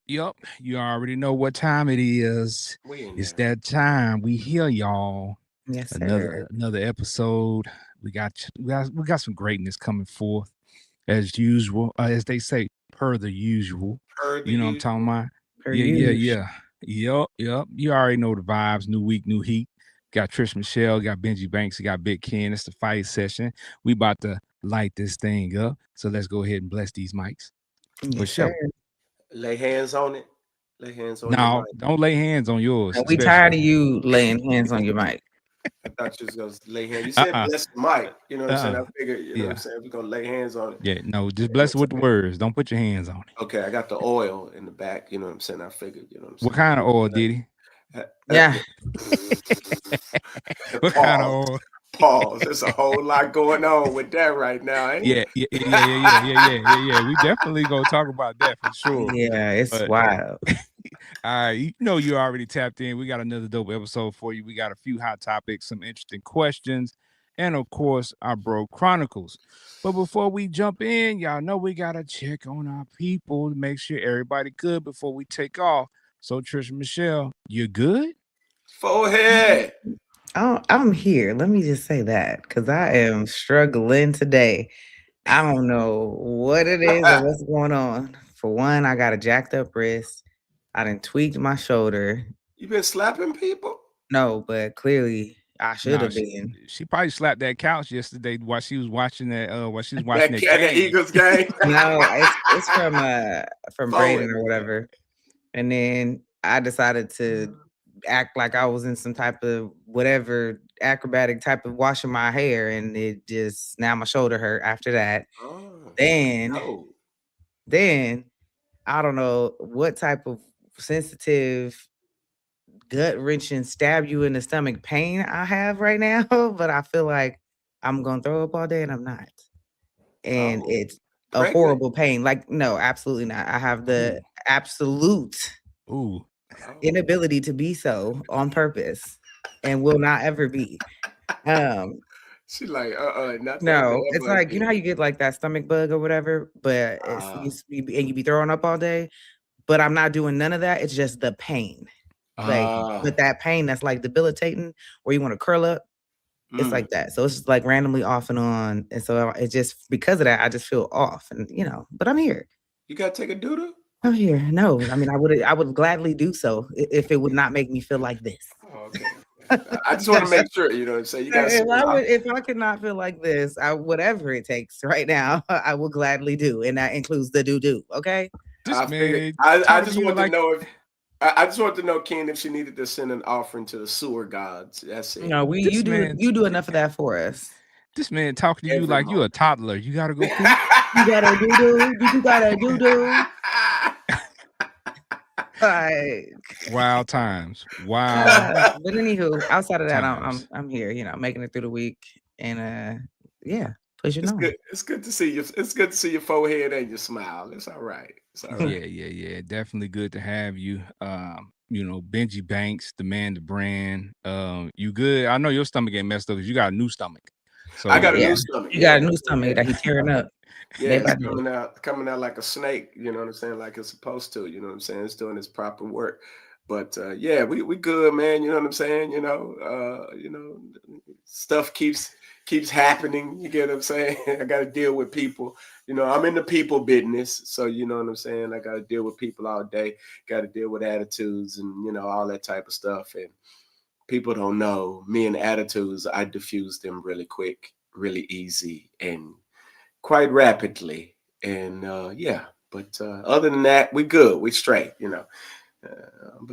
Yup. You already know what time it is. We in It's there. that time. We here, y'all. Yes, sir. Another episode. We got some greatness coming forth as usual. As they say, per the usual. Heard the You know what I'm talking usual. about? Per Yeah, yeah, use. yeah. Yup. You already know the vibes. New week, new heat. Got Trish Michelle, got Benji Banks, got Big Ken. It's the fight session. We about to light this thing up. So let's go ahead and bless these mics. For Yes, sir. sure. Lay hands on it. Lay hands on your No, mic. don't lay hands on yours, And we tired especially. of you laying hands on your mic. I thought you was gonna lay hands. You said Uh-uh. bless the mic. You know what I'm saying? Uh-uh. I figured, you know what I'm Yeah. saying? We're gonna lay hands on it. Yeah. No, just You know bless it what with the words. Don't put your hands on it. I'm saying? Okay, I got the oil in the back. You know what I'm saying? I figured. You know what I'm What saying? kind of oil, did he? Yeah. What kind of Pause. oil? Pause. There's a whole lot going on with that right now, ain't Yeah, it? yeah. We definitely gonna talk about that for sure. Yeah, it's But wild. all right, you know you already tapped in. We got another dope episode for you. We got a few hot topics, some interesting questions, and of course our bro chronicles. But before we jump in, y'all know we gotta check on our people to make sure everybody good before we take off. So Trisha Michelle, you good? Forehead. Oh, I'm here. Let me just say that because I am struggling today. I don't know what it is or what's going on. For one, I got a jacked up wrist. I done tweaked my shoulder. You been slapping people? No, but clearly I should Nah, have been. she probably slapped that couch yesterday while she was watching That that cat, the game. Eagles game. No, it's from Braden Forward. or whatever. And then I decided to act like I was in some type of whatever acrobatic type of washing my hair, and it just now my shoulder hurt after that. Oh, Then no. then I don't know what type of sensitive gut wrenching stab you in the stomach pain I have right now, but I feel like I'm gonna throw up all day and I'm not. And Oh, it's a pregnant. horrible pain. Like, no, absolutely not. I have the absolute Ooh. Oh. inability to be so on purpose and will not ever be. Um, She like, not that no, it's bad like, you know how you get like that stomach bug or whatever, but and you be throwing up all day, but I'm not doing none of that. It's just the pain. Like, but that pain that's like debilitating where you want to curl up, it's like that. So it's just like randomly off and on. And so it just, because of that, I just feel off and, but I'm here. You gotta take a doodle? I'm here. No, I mean, I would gladly do so if it would not make me feel like this. Oh, okay. I just want to make sure, you know what I'm saying? You gotta if I could not feel like this, whatever it takes right now, I will gladly do. And that includes the do. Okay. I just want to know if I just want to know, Ken, if she needed to send an offering to the sewer gods. That's it. No, you do enough of that for us. This man talking to you like you a toddler. You gotta go poop. You gotta do. You gotta do. Like wild times. Wild. But anywho, outside of that, I'm here, making it through the week, and yeah, pushing on. Good. It's good to see you. It's good to see your forehead and your smile. It's all right. It's all right. Yeah. Definitely good to have you. Benji Banks, the man, the brand. You good? I know your stomach ain't messed up because you got a new stomach. So I got a new stomach. You got a new stomach that he's tearing up. Yeah, it's coming out like a snake, you know what I'm saying? Like it's supposed to, you know what I'm saying? It's doing its proper work. But yeah, we good, man. You know what I'm saying? Stuff keeps happening. You get what I'm saying? I gotta deal with people. I'm in the people business. So you know what I'm saying? I gotta deal with people all day, gotta deal with attitudes and all that type of stuff. And people don't know me and attitudes, I diffuse them really quick, really easy, and quite rapidly. And but other than that, we good. We straight, I'm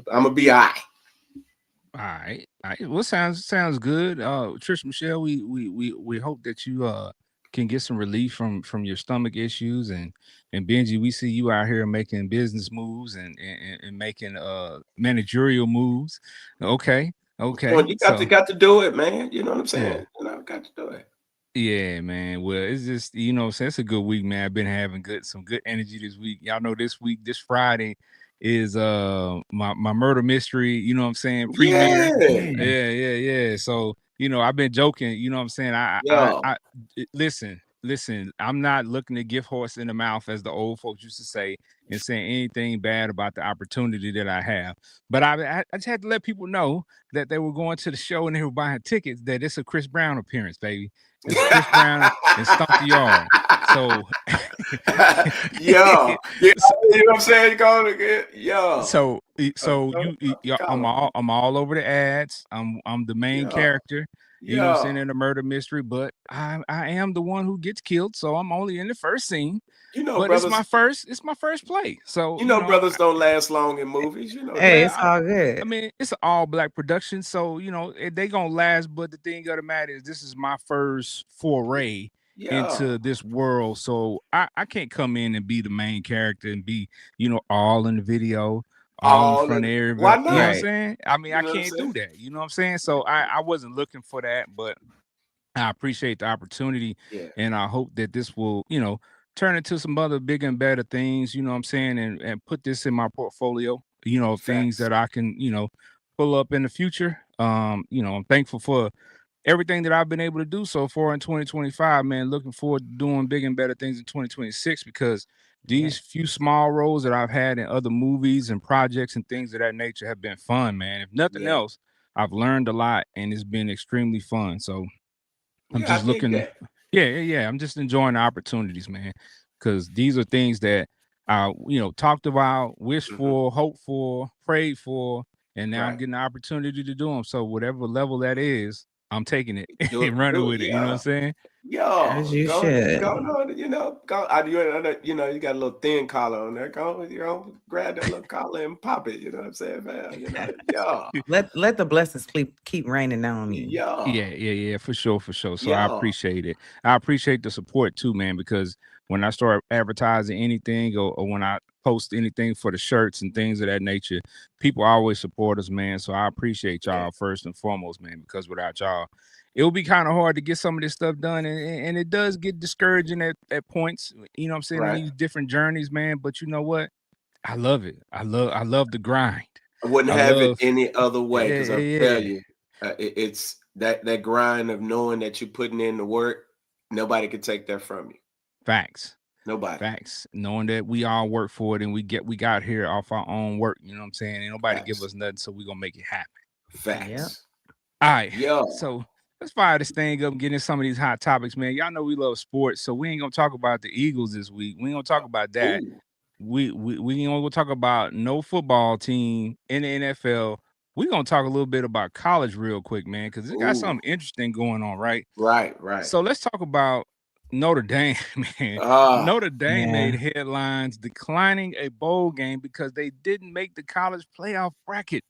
gonna be all right. All right. Well, sounds good. Trish Michelle, we hope that you can get some relief from your stomach issues, and Benji, we see you out here making business moves and making managerial moves. Okay. Well, you got to do it, man. You know what I'm saying? Yeah. Got to do it. Yeah, man. Well, it's just it's a good week, man. I've been having some good energy this week. Y'all know this Friday is my murder mystery, you know what I'm saying, premiere. Yeah. So, I've been joking, you know what I'm saying? I listen, listen, I'm not looking to give horse in the mouth, as the old folks used to say, and saying anything bad about the opportunity that I have. But I just had to let people know that they were going to the show and they were buying tickets, that it's a Chris Brown appearance, baby. It's Chris Brown and Stomp the Yard. So, Yeah, yeah, so, you know what I'm saying? Go again. Yeah. so I'm all over the ads. I'm the main Yeah. character. You know what I'm saying, Yeah. in a murder mystery, but I am the one who gets killed, so I'm only in the first scene. You know, But brothers, it's my first play. So, brothers don't last long in movies. You know Hey, that. it's well, all I good. mean, it's an all black production, so they gonna last. But the thing of the matter is, this is my first foray Yeah. into this world, so I can't come in and be the main character and be all in the video, all in All front in. of Why everybody. You know what I'm not? Right. saying? I mean, You I know what I'm can't do saying? that. You know what I'm saying? So I wasn't looking for that, but I appreciate the opportunity, Yeah. and I hope that this will, turn into some other bigger and better things, you know what I'm saying, and put this in my portfolio, of things Facts. that I can, pull up in the future. I'm thankful for everything that I've been able to do so far in 2025, man. Looking forward to doing big and better things in 2026, because Yeah. these few small roles that I've had in other movies and projects and things of that nature have been fun, man. If nothing Yeah. else, I've learned a lot and it's been extremely fun. So I'm Yeah. I just dig looking, that. yeah. I'm just enjoying the opportunities, man, because these are things that I, talked about, wished Hmm. for, hoped for, prayed for, and now I'm Right. getting the opportunity to do them. So whatever level that is, I'm taking it Do it. and running Do it. with it. You know what I'm Yeah. saying? Yeah. As you Go. should. Go on. Go. You got a little thin collar on there. Go. Grab that little collar and pop it. You know what I'm saying, man? Yeah. Let the blessings keep raining down on you. Yeah. Yeah, for sure, for sure. So I Yeah. appreciate it. I appreciate the support too, man, because when I start advertising anything, or when I post anything for the shirts and things of that nature, people always support us, man. So I appreciate Yeah. y'all first and foremost, man, because without y'all, it will be kind of hard to get some of this stuff done. And it does get discouraging at points, you know what I'm saying, in Right. these different journeys, man. But you know what? I love it. I love the grind. I wouldn't I have it love, any other way yeah, because I'll yeah, tell yeah. you, it's that grind of knowing that you're putting in the work. Nobody can take that from you. Facts. Nobody. Facts. Knowing that we all work for it and we got here off our own work, you know what I'm saying? Ain't nobody give Facts. us nothing, so we gonna make it happen. Yep. Facts. All right. Yeah. So let's fire this thing up and get in some of these hot topics, man. Y'all know we love sports, so we ain't gonna talk about the Eagles this week. We ain't gonna talk about that. Ooh. We ain't gonna talk about no football team in the NFL. We gonna talk a little bit about college real quick, man, because it got Ooh. something interesting going on, right? Right. Right. So let's talk about Notre Dame, man. Ah. Notre Dame made Yeah. headlines declining a bowl game because they didn't make the college playoff bracket.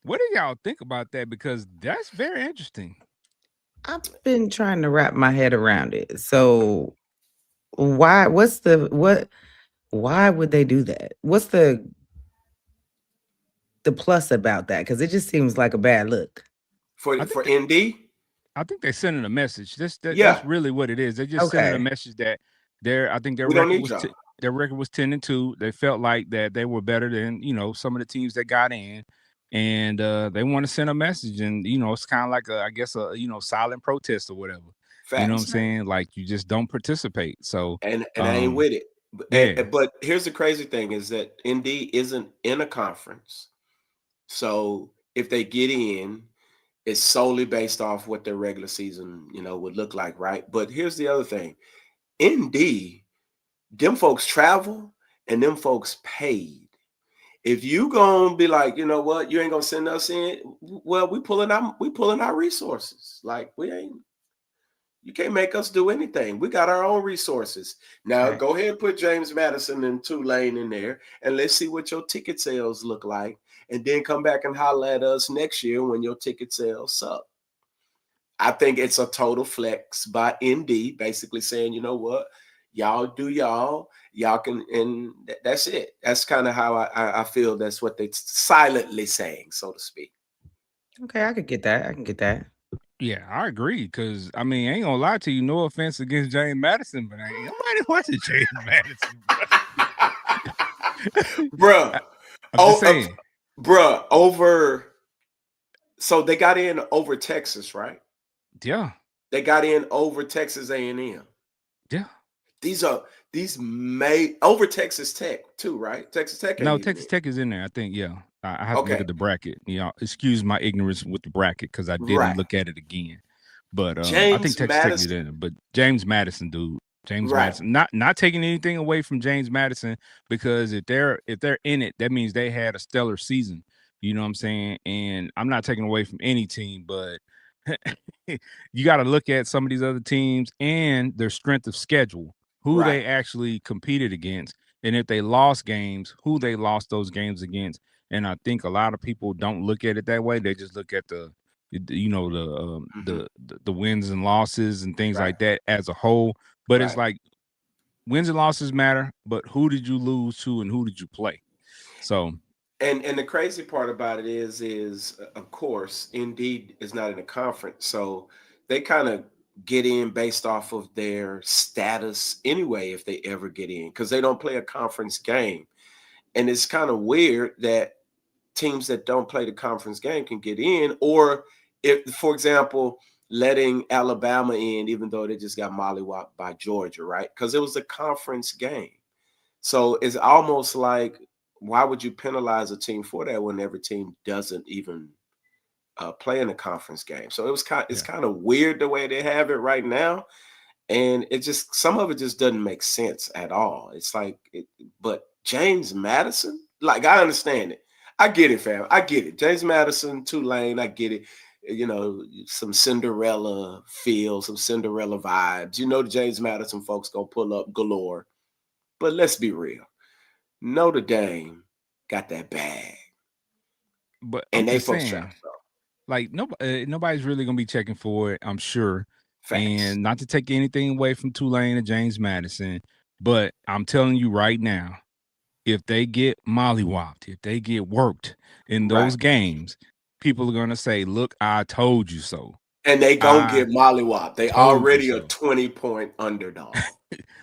What do y'all think about that? Because that's very interesting. I've been trying to wrap my head around it. So why why would they do that? What's the plus about that? Because it just seems like a bad look. I For think ND. I think they're sending a message. That's Yeah. really what it is. They're just sending a Okay. message that I think We don't need y'all. their record was 10-2. They felt like that they were better than, some of the teams that got in. And they want to send a message. And, it's kind of like I guess silent protest or whatever. You know what I'm Facts. saying? Like you just don't participate. So And I ain't with it. yeah, But here's the crazy thing is that ND isn't in a conference. So if they get in, it's solely based off what their regular season, would look like, right? But here's the other thing. ND, them folks travel and them folks paid. If you gonna be like, you know what, you ain't gonna send us in, well, we pulling our resources. Like you can't make us do anything. We got our own resources. Now Right. go ahead and put James Madison and Tulane in there, and let's see what your ticket sales look like, and then come back and holler at us next year when your ticket sales suck. I think it's a total flex by ND, basically saying, you know what, y'all do y'all can, and that's it. That's kind of how I feel. That's what they're silently saying, so to speak. Okay, I could get that. I can get that. yeah, I agree. Cause I mean, I ain't gonna lie to you, no offense against James Madison, but ain't nobody watching James Madison, bro. Bruh. I'm just Oh, saying. bruh, over. So they got in over Texas, right? Yeah. They got in over Texas A&M. Yeah. These may over Texas Tech too, right? Texas Tech ain't No, even Texas in. Tech is in there. I think, yeah. I have to look Okay, at the bracket. Excuse my ignorance with the bracket because I didn't right. look at it again. But I think James Texas Tech is Madison, in it. But James Madison, dude. James right, Madison. Not taking anything away from James Madison, because if they're in it, that means they had a stellar season. You know what I'm saying? And I'm not taking away from any team, but you got to look at some of these other teams and their strength of schedule, who right, they actually competed against, and if they lost games, who they lost those games against. And I think a lot of people don't look at it that way. They just look at the hmm, the wins and losses and things right, like that as a whole. But it's right. like wins and losses matter, but who did you lose to and who did you play? So And the crazy part about it is of course, Indeed is not in a conference, so they kind of get in based off of their status anyway if they ever get in because they don't play a conference game. And it's kind of weird that teams that don't play the conference game can get in, or if, for example, letting Alabama in, even though they just got mollywopped by Georgia, right? Because it was a conference game. So it's almost like, why would you penalize a team for that when every team doesn't even play in a conference game? So it's yeah. kind of weird the way they have it right now, and it just some of it just doesn't make sense at all. It's like, but James Madison, like I understand it, I get it, fam, I get it. James Madison, Tulane, I get it. Some Cinderella feel, some Cinderella vibes. The James Madison folks gonna pull up galore. But let's be real. Notre Dame got that bag, But I'm and they just folks trying saying, to throw like nobody's really gonna be checking for it, I'm sure. facts. And not to take anything away from Tulane and James Madison, but I'm telling you right now, if they get mollywopped, if they get worked in Right. those games, people are gonna say, "Look, I told you so. And they gonna I get mollywop. They told you already a so." 20-point underdog.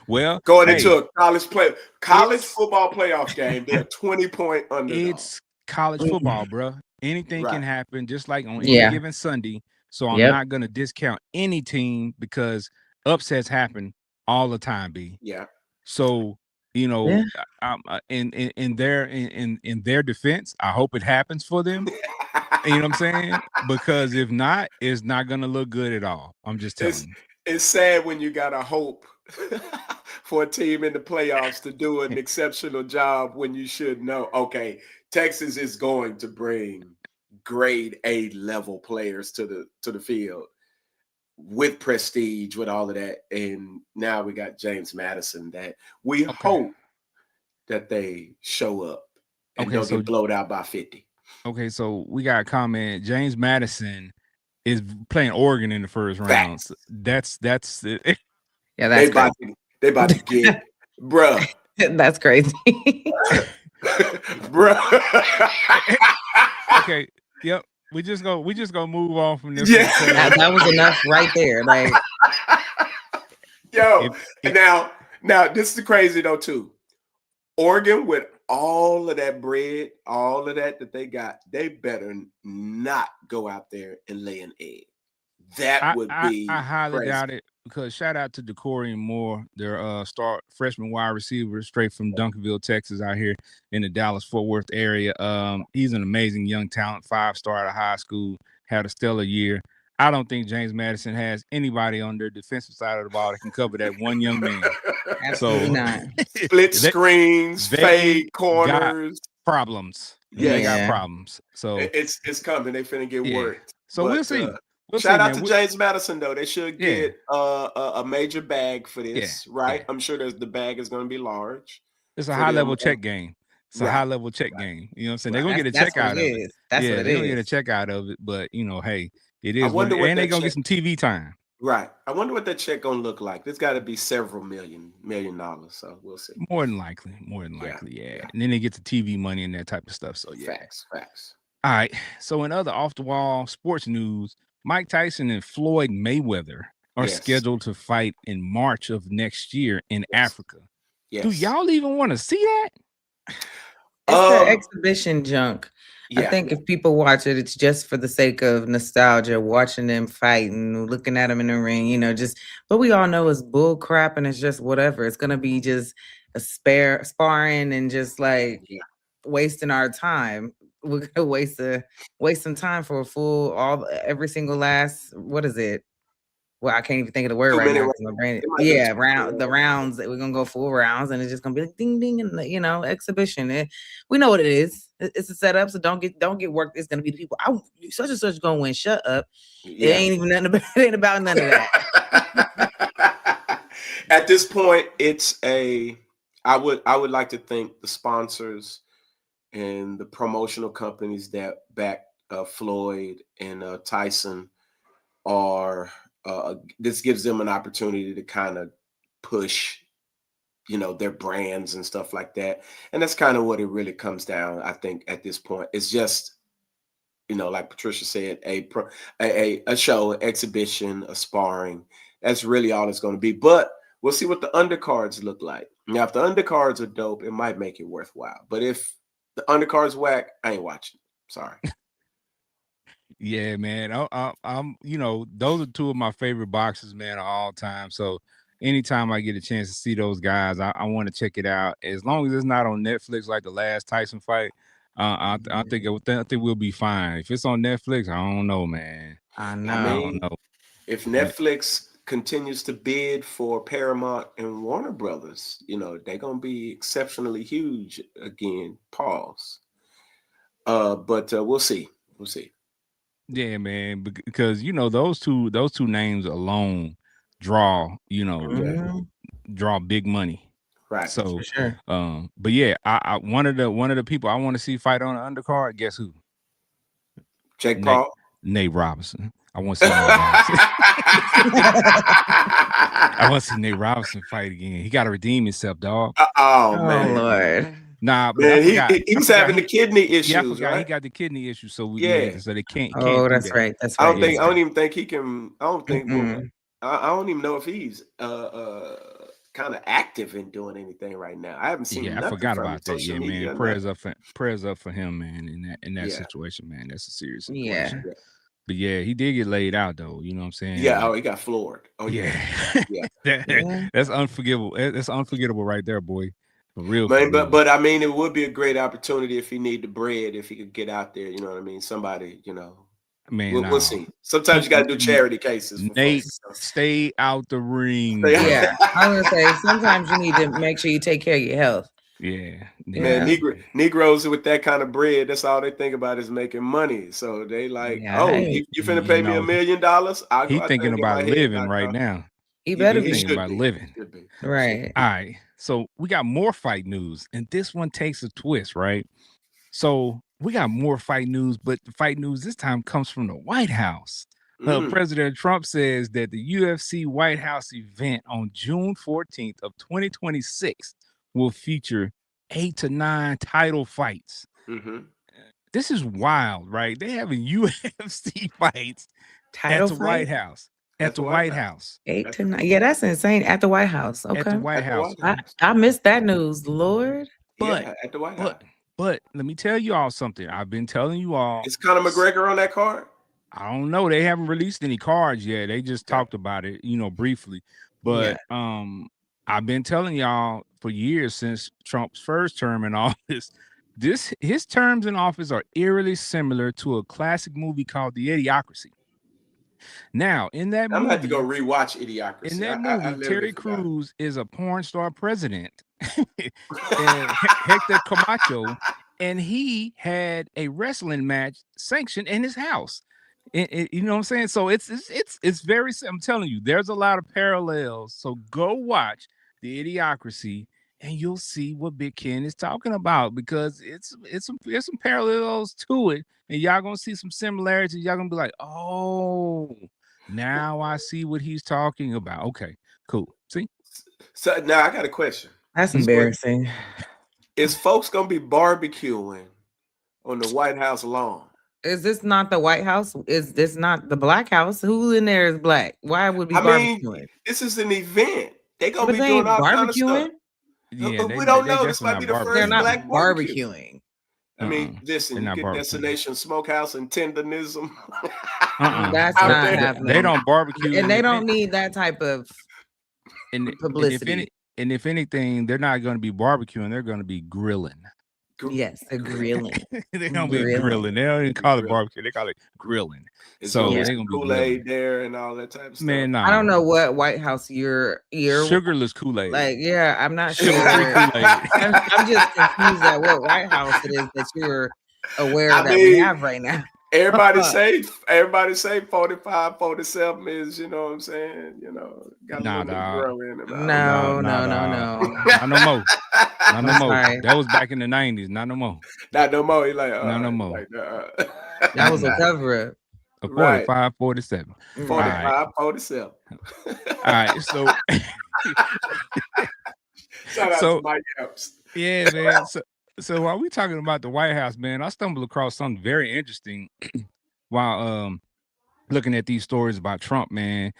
Well, Going into hey, a college it's football playoff game, they're a 20-point underdog. it's college Mhm. football, bro. Anything can Right. happen, just like on any Yeah. given Sunday. So I'm Yep. not gonna discount any team because upsets happen all the time, B. Yeah. So Yeah. in their defense, I hope it happens for them. You know what I'm saying? Because if not, it's not gonna look good at all. I'm just telling it's you. it's sad when you gotta hope for a team in the playoffs to do an exceptional job when you should know, okay, Texas is going to bring grade A level players to the field with prestige, with all of that. And now we got James Madison that we Okay. hope that they show up and Okay, don't so get blowed out by 50. we got a comment. James Madison is playing Oregon in the first round. So Facts. that's it. Yeah, They that's crazy. about to they about to get bruh. That's crazy. Bruh. Okay. Yep. We just gonna move on from this one Yeah. because That was enough right there. Like, Yo, if it, now this is crazy though too. Oregon with all of that bread, all of that they got, they better not go out there and lay an egg. That would I be highly crazy. doubt it, because shout out to Decorian Moore, their star freshman wide receiver straight from Duncanville, Texas, out here in the Dallas Fort Worth area. He's an amazing young talent, 5-star out of high school, had a stellar year. I don't think James Madison has anybody on their defensive side of the ball that can cover that one young man. absolutely So not. Split they, screens, they fade got corners. problems. They got Yes, Yeah. problems. So it's coming. They finna get yeah. worked. So we'll But see. We'll see, shout out man. to James Madison though. They should Yeah. get a major bag for Yeah. this, right? Yeah. I'm sure the bag is going to be large It's a for high them. level check game. It's a high Right, level check right, game. You know what I'm saying? They're right. gonna get a That's check what it out of it. is. That's what Yeah, it they're gonna get a is. check out of it. But hey, it I is what wonder it, what and they're that gonna get check. some TV time. Right. I wonder what that check gonna look like. There's got to be several million dollars. So we'll see. More than likely. Yeah, Yeah. yeah. And then they get the TV money and that type of stuff. So yeah. Facts. All right. So in other off the wall sports news, Mike Tyson and Floyd Mayweather are Yes. scheduled to fight in March of next year in Yes. Africa. Yes. Do y'all even want to see that? It's the exhibition junk. I Yeah. think if people watch it, it's just for the sake of nostalgia, watching them fight and looking at them in the ring, just, but we all know it's bull crap and it's just whatever. It's going to be just a sparring and just like Yeah. wasting our time. We're going to waste some time for a full, every single last, what is it? Well, I can't even think of the word 2 right minute now round. because my brain. It might be Yeah, 2 minute the round. rounds that we're gonna go full rounds, and it's just gonna be like ding ding, and exhibition. We know what it is. It's a setup, so don't get worked. It's gonna be the people. Such and such gonna win. Shut up. It Yeah. ain't even nothing about. It ain't about none of that. At this point, I would like to thank the sponsors and the promotional companies that back Floyd and Tyson are this gives them an opportunity to kind of push their brands and stuff like that, and that's kind of what it really comes down. I think at this point it's just like Patricia said, a show, an exhibition, a sparring. That's really all it's going to be. But we'll see what the undercards look like. Now, if the undercards are dope, it might make it worthwhile. But if the undercards whack, I ain't watching. Sorry. Yeah, man. I'm, those are two of my favorite boxers, man, of all time. So anytime I get a chance to see those guys, I want to check it out. As long as it's not on Netflix like the last Tyson fight, I think we'll be fine. If it's on Netflix, I don't know, man. I I know. mean, if Netflix continues to bid for Paramount and Warner Brothers, they're gonna be exceptionally huge again. Pause. But we'll see. We'll see. Yeah, man, because those two names alone draw draw big money. Right. So, For sure. but yeah, I one of the people I want to see fight on the undercard. Guess who? Jake Paul. Nate Robinson. I want to see Nate Robinson. I want to see Nate Robinson fight again. He got to redeem himself, dog. Oh man, Lord. Nah, but man, I forgot. he's having the kidney issues. Yeah, I forgot right? he got the kidney issue. So Yeah. so they can't. Oh, do that's that. right. That's I right. don't even think he can. I don't think. Mm-mm. I don't even know if he's kind of active in doing anything right now. I haven't seen. Yeah, I nothing forgot from about that. social Yeah, media, man. Prayers up for him, man. In that Yeah. situation, man. That's a serious Yeah. situation. But yeah, he did get laid out though. You know what I'm saying? Yeah. Like, Oh, he got floored. Oh yeah. Yeah. That's unforgivable. That's unforgettable right there, boy. For real. Man, For real. but I mean, it would be a great opportunity if he need the bread, if he could get out there. You know what I mean? Somebody, Man, we'll see. Sometimes you got to do charity cases. For Nate, folks. stay out the ring. Yeah. I was gonna say sometimes you need to make sure you take care of your health. Yeah. Man, Negroes with that kind of bread, that's all they think about is making money. So they like, you finna pay me $1 million? I'll he go out thinking there and get my about head living knocked right off. now. He better be thinking about living. Right. All right. So we got more fight news, and this one takes a twist, right? So we got more fight news, but the fight news this time comes from the White House. President Trump says that the UFC White House event on June 14th of 2026 will feature 8 to 9 title fights. This is wild, right? They having UFC fights title at the White House. At the White House. 8 to 9. Yeah, that's insane. At the White House. Okay. At the White House. I missed that news, Lord. But at the White House. But let me tell you all something. I've been telling you all. Is Conor McGregor on that card? I don't know. They haven't released any cards yet. They just talked about it, briefly. But I've been telling y'all for years since Trump's first term in office, his terms in office are eerily similar to a classic movie called The Idiocracy. Now, in that movie, I'm gonna have to go rewatch Idiocracy. In that movie, Terry Crews is a porn star president, and Hector Camacho, and he had a wrestling match sanctioned in his house. You know what I'm saying? So it's very. I'm telling you, there's a lot of parallels. So go watch The Idiocracy, and you'll see what Big Ken is talking about, because there's some parallels to it, and y'all gonna see some similarities. Y'all gonna be like, oh, now I see what he's talking about. Okay, cool. See? So now I got a question. That's embarrassing. Is folks gonna be barbecuing on the White House lawn? Is this not the White House? Is this not the Black House? Who in there is black? Why would we barbecuing? This is an event. They're gonna be they doing all barbecuing? kind of stuff. Yeah, we don't know. This might be the first They're not black barbecuing. I mean, listen, They're you not get barbecuing. Destination Smokehouse and Tendernism. That's out not there. happening. They don't barbecue, and they don't need that type of and publicity. if anything, they're not going to be barbecuing. They're going to be grilling. Yes, they're grilling. They're going to be grilling. They don't even call it barbecue. They call it grilling. It's So gonna they're be going to be Kool-Aid grilling. there and all that type of stuff. Man, I don't know what White House you're sugarless Kool-Aid. like. Yeah, I'm not sure. Sugar-free Kool-Aid. I'm just confused at what White House it is that you're aware that we have right now. Everybody say 45, 47 is, you know what I'm saying? You know, got a little Negro in it. No. Not no more. Not no more. That was back in the 90s. Not no more. Not no more. He like, not no more. Like, that was a cover up. A 45, 47. 45, 47. All right. So shout out to Mike Epps. Yeah, man. So while we talking about the White House, man, I stumbled across something very interesting while looking at these stories about Trump, man.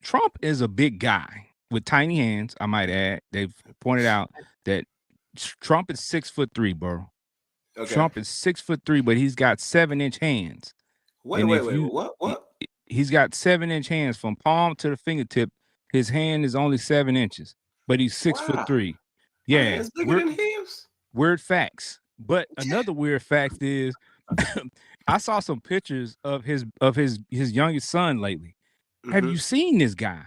Trump is a big guy with tiny hands, I might add. They've pointed out that Trump is 6'3", bro. Okay. Trump is 6'3", but he's got 7-inch hands. Wait, what? He's got 7-inch hands from palm to the fingertip. His hand is only 7 inches, but he's 6'3". Yeah, weird facts. But another weird fact is, I saw some pictures of his youngest son lately. Mm-hmm. Have you seen this guy?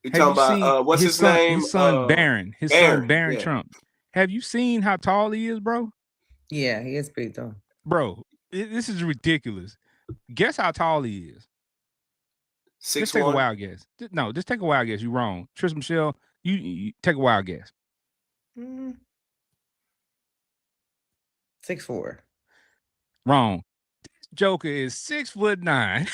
You talking about what's his name? His son Barron. His son Barron Trump. Have you seen how tall he is, bro? Yeah, he is pretty tall. Bro, this is ridiculous. Guess how tall he is. 6'1"? Just take a wild guess. No, just take a wild guess. You're wrong. Trish Michelle, you take a wild guess. 6'4". Wrong. This Joker is 6'9".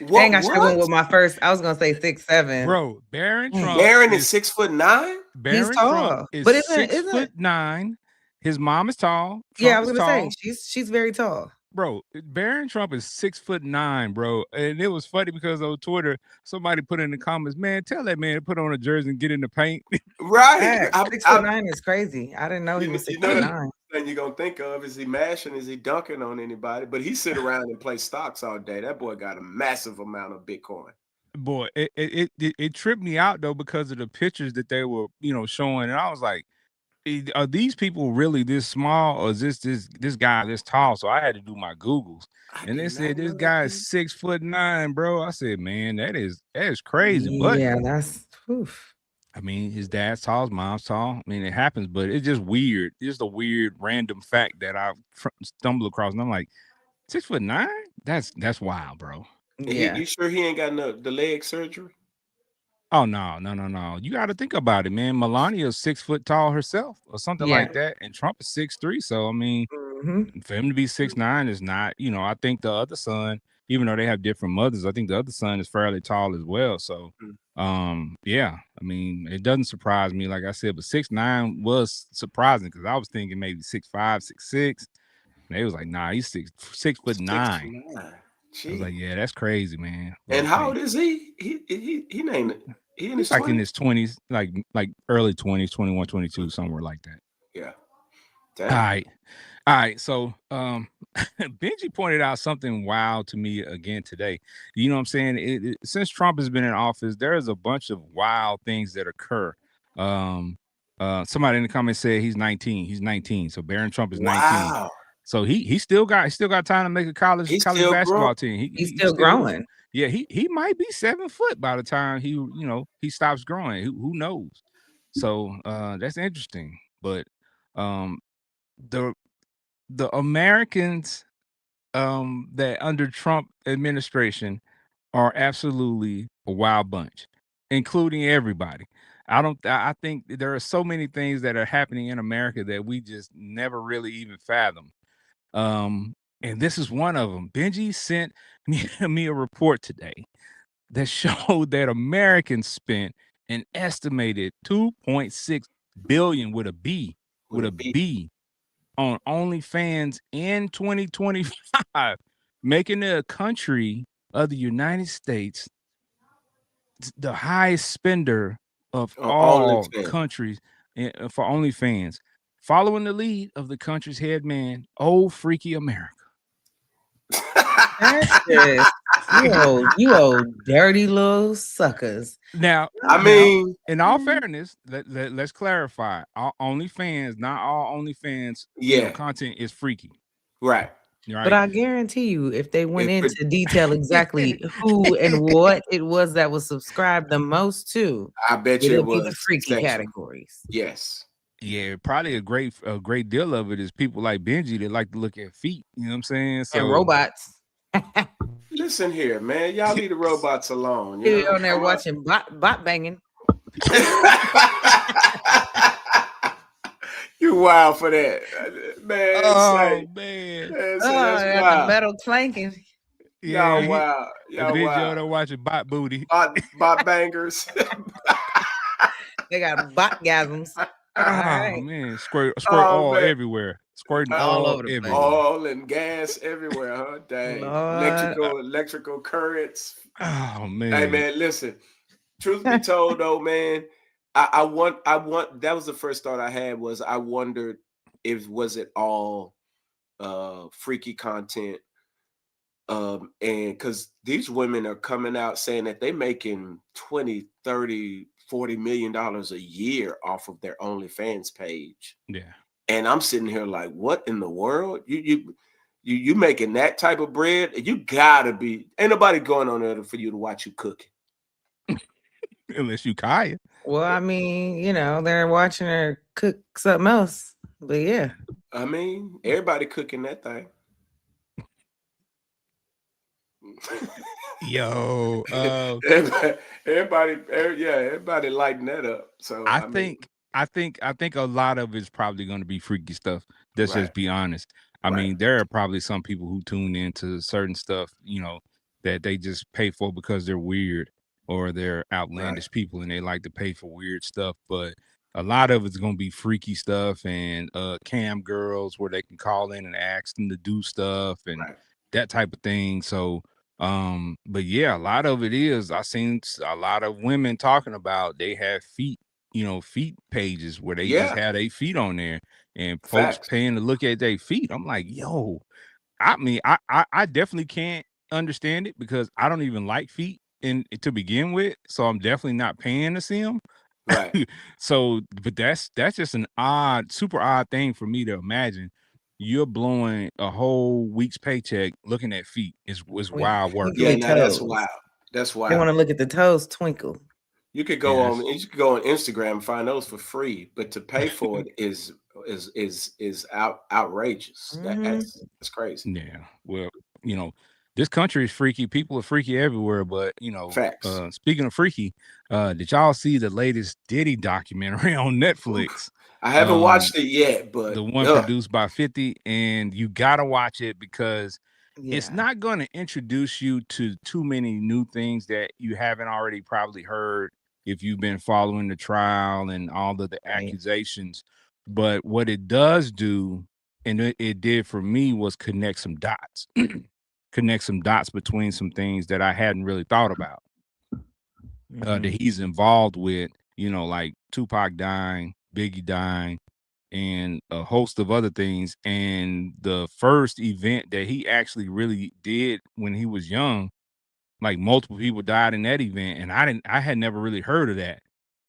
Dang, I should have went with my first. I was gonna say 6'7". Bro, Barron Trump. Barron is 6'9". Barron He's tall, Trump is but 6'9". His mom is tall. Trump I was gonna say she's very tall. Bro, Barron Trump is 6'9", bro. And it was funny because on Twitter, somebody put in the comments, man, tell that man to put on a jersey and get in the paint. Right. 6'9" is crazy. I didn't know he was 6'9". Thing you're gonna think of is he mashing, is he dunking on anybody? But he sit around and play stocks all day. That boy got a massive amount of Bitcoin. Boy, it tripped me out though because of the pictures that they were, showing. And I was like, are these people really this small, or is this guy this tall? So I had to do my Googles, and they said this guy is 6'9", bro. I said, man, that is crazy. But yeah, that's. Oof. I mean, his dad's tall, his mom's tall. I mean, it happens, but it's just weird. It's just a weird, random fact that I stumbled across, and I'm like, 6'9"? That's wild, bro. Yeah. You sure he ain't got the leg surgery? Oh no. You got to think about it, man. Melania's 6 foot tall herself, or something like that, and Trump is 6'3". So I mean, for him to be 6'9" is not. I think the other son, even though they have different mothers, I think the other son is fairly tall as well. So, yeah. I mean, it doesn't surprise me, like I said, but 6'9" was surprising because I was thinking maybe 6'5", 6'6". And they was like, nah, he's 6'9". I was like, yeah, that's crazy, man. And how old is he? He named it. He's like in his 20s, like early 20s, 21, 22, somewhere like that. Yeah. Damn. All right. So Benji pointed out something wild to me again today. You know what I'm saying? Since Trump has been in office, there is a bunch of wild things that occur. Somebody in the comments said he's 19. He's 19. So Barron Trump is 19. Wow. So he still got time to make a college basketball team. He's still growing. Yeah, he might be 7 foot by the time he stops growing. Who knows? So that's interesting. But the Americans that under Trump administration are absolutely a wild bunch, including everybody. I think there are so many things that are happening in America that we just never really even fathom. And this is one of them. Benji sent me a report today that showed that Americans spent an estimated $2.6 billion with a B on OnlyFans in 2025, making the country of the United States the highest spender of all countries for OnlyFans. following the lead of the country's head man, old freaky America. That's just you old dirty little suckers. Now, I mean, in all fairness, let's clarify. All OnlyFans, not all OnlyFans, yeah, content is freaky. right. But Right. I guarantee you, if they went It could, into detail exactly who and what it was that was subscribed the most to, I bet you it it'll be the was freaky sexual. categories. Yes. Yeah, probably a great deal of it is people like Benji that like to look at feet. You know what I'm saying? And So robots. Listen here, man. Y'all leave the robots alone. You You know, on there watching bot banging. You wild for that, man. oh man. Say that's Got the wild. metal clanking. Yeah, Y'all wild. the Y'all Benji wild. there watching bot booty. Bot bangers. They got botgasms. Oh Right. man, squirt Oh all man. everywhere. Squirting All all over the place. everywhere. Oil and gas everywhere, huh? Dang. Lord. Electrical currents. Oh man. Hey man, listen. Truth be told though, man, I want that was the first thought I had was I wondered if was it all freaky content. And because these women are coming out saying that they're making 20, 30, 40 million dollars a year off of their OnlyFans page. Yeah. And I'm sitting here like, what in the world? You making that type of bread? You gotta be. Ain't nobody going on there for you to watch you cooking. Unless you Kaya. Well, I mean, they're watching her cook something else. But yeah. I mean, everybody cooking that thing. Yo, everybody lighting that up. So I think a lot of it's probably going to be freaky stuff. Let's just be honest. I mean, there are probably some people who tune into certain stuff, that they just pay for because they're weird or they're outlandish people and they like to pay for weird stuff. But a lot of it's going to be freaky stuff and cam girls where they can call in and ask them to do stuff and that type of thing. So, but yeah, a lot of it is. I seen a lot of women talking about they have feet pages where they just had their feet on there and folks paying to look at their feet. I'm like, yo, I mean, I definitely can't understand it because I don't even like feet to begin with. So I'm definitely not paying to see them. Right. So, but that's just an super odd thing for me to imagine. You're blowing a whole week's paycheck looking at feet is wild work. Yeah, now that's wild. That's wild. They want to look at the toes twinkle. You could go on Instagram and find those for free, but to pay for it is outrageous. That's crazy. Yeah. Well, this country is freaky. People are freaky everywhere, but facts. Speaking of freaky, did y'all see the latest Diddy documentary on Netflix? I haven't watched it yet, but the one produced by 50, and you gotta watch it because it's not going to introduce you to too many new things that you haven't already probably heard if you've been following the trial and all of the accusations. But what it does do, and it did for me, was connect some dots. Connect some dots between some things that I hadn't really thought about that he's involved with, like Tupac dying, Biggie dying, and a host of other things. And the first event that he actually really did when he was young, like multiple people died in that event. And I had never really heard of that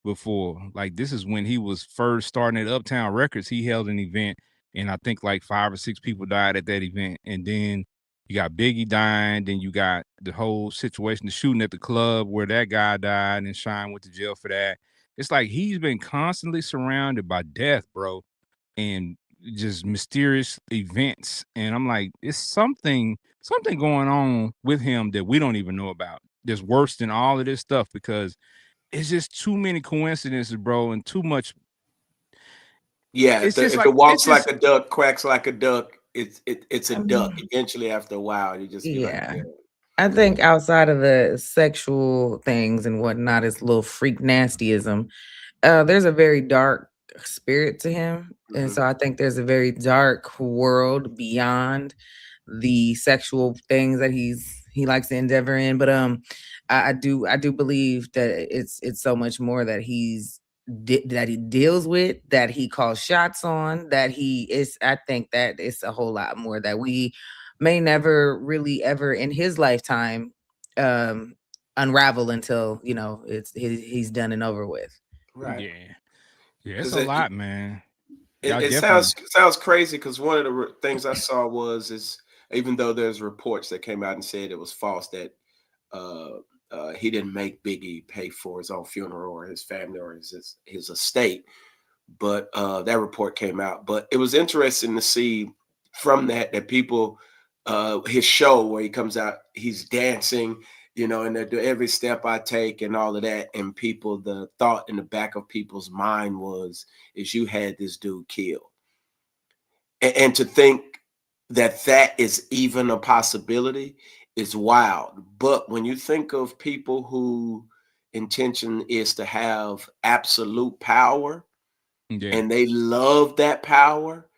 before. Like this is when he was first starting at Uptown Records. He held an event and I think like 5 or 6 people died at that event. And then you got Biggie dying. Then you got the whole situation, the shooting at the club where that guy died and Shine went to jail for that. It's like he's been constantly surrounded by death, bro, and just mysterious events. And I'm like, it's something going on with him that we don't even know about. That's worse than all of this stuff because it's just too many coincidences, bro, and too much. Yeah, if it walks like a duck, quacks like a duck, it's a duck. Eventually, after a while, you just be like, yeah. I think outside of the sexual things and whatnot, it's a little freak nastyism. There's a very dark spirit to him, and so I think there's a very dark world beyond the sexual things that he likes to endeavor in. But I do believe that it's so much more that he's that he deals with, that he calls shots on, that he is. I think that it's a whole lot more that we may never really ever in his lifetime um unravel until he's done and over with. Right. Yeah. Yeah, it's Because a lot, man. it, Y'all it definitely. sounds crazy because one of the things I saw was is even though there's reports that came out and said it was false that uh, he didn't make Biggie pay for his own funeral or his family or his estate, but that report came out. But it was interesting to see from that people his show where he comes out, he's dancing, and they do every step I take and all of that, and people, the thought in the back of people's mind was, is you had this dude killed, and to think that is even a possibility is wild. But when you think of people who intention is to have absolute power Yeah. and they love that power,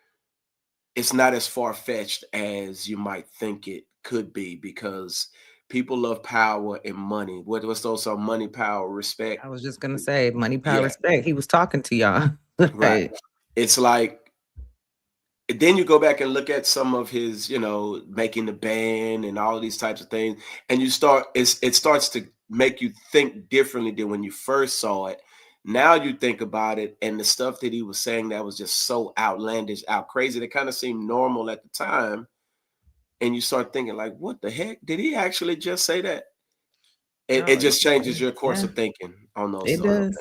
it's not as far-fetched as you might think it could be because people love power and money. What's those are money, power, respect? I was just gonna say money, power, Yeah, respect. He was talking to y'all. right. Like, It's like then you go back and look at some of his, making the band and all these types of things, and it starts to make you think differently than when you first saw it. Now you think about it, and the stuff that he was saying that was just so outlandish, out crazy, that kind of seemed normal at the time. And you start thinking, like, what the heck? Did he actually just say that? It oh, just changes your course yeah, of thinking on those it on those does. things.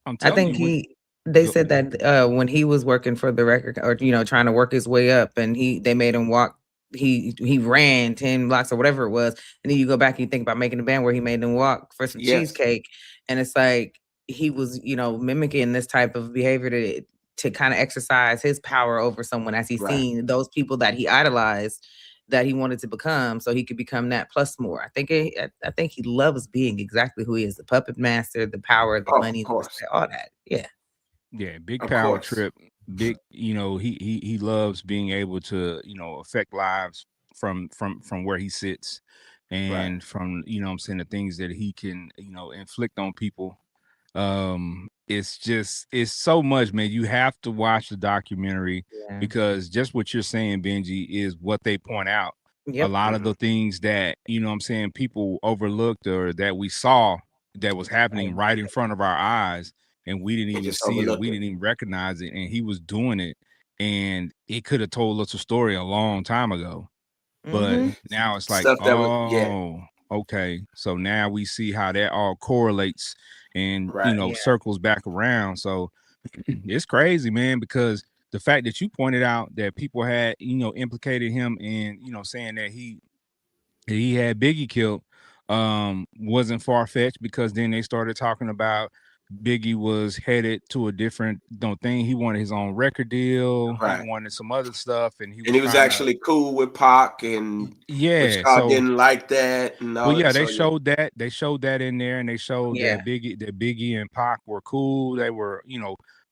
I'm I telling think you what. they Go, said that when he was working for the record or trying to work his way up and they made him walk, he ran 10 blocks or whatever it was, and then you go back and you think about making a band where he made them walk for some Yes, cheesecake, and it's like he was mimicking this type of behavior to kind of exercise his power over someone as he's right. seen those people that he idolized, that he wanted to become, so he could become that plus more. I think he loves being exactly who he is, the puppet master, the power, the Oh, of money, the course, respect, all that. Yeah. yeah, big of power course. trip. Big, he loves being able to, affect lives from where he sits, Right. and from, I'm saying, the things that he can, inflict on people. It's so much, man. You have to watch the documentary, Yeah. because just what you're saying, Benji, is what they point out. A Yep. lot of Mhm. the things that, people overlooked, or that we saw that was happening Right. right in front of our eyes, and we didn't He even just see it, or overlooked we it. didn't even recognize it, and he was doing it, and it could have told us a story a long time ago. But Mm-hmm. now it's like, Stuff that was, yeah, oh, okay. So now we see how that all correlates and, right. Yeah. circles back around. So it's crazy, man, because the fact that you pointed out that people had, implicated him in, saying that he had Biggie killed, wasn't far fetched, because then they started talking about Biggie was headed to a different, thing. He wanted his own record deal. He Right. wanted some other stuff, and he And was he was trying to. actually cool with Pac, and which Yeah. y'all So, didn't like that and well, all yeah, that. they So yeah, showed that. They showed that in there, and they showed Yeah. that Biggie and Pac were cool. They were,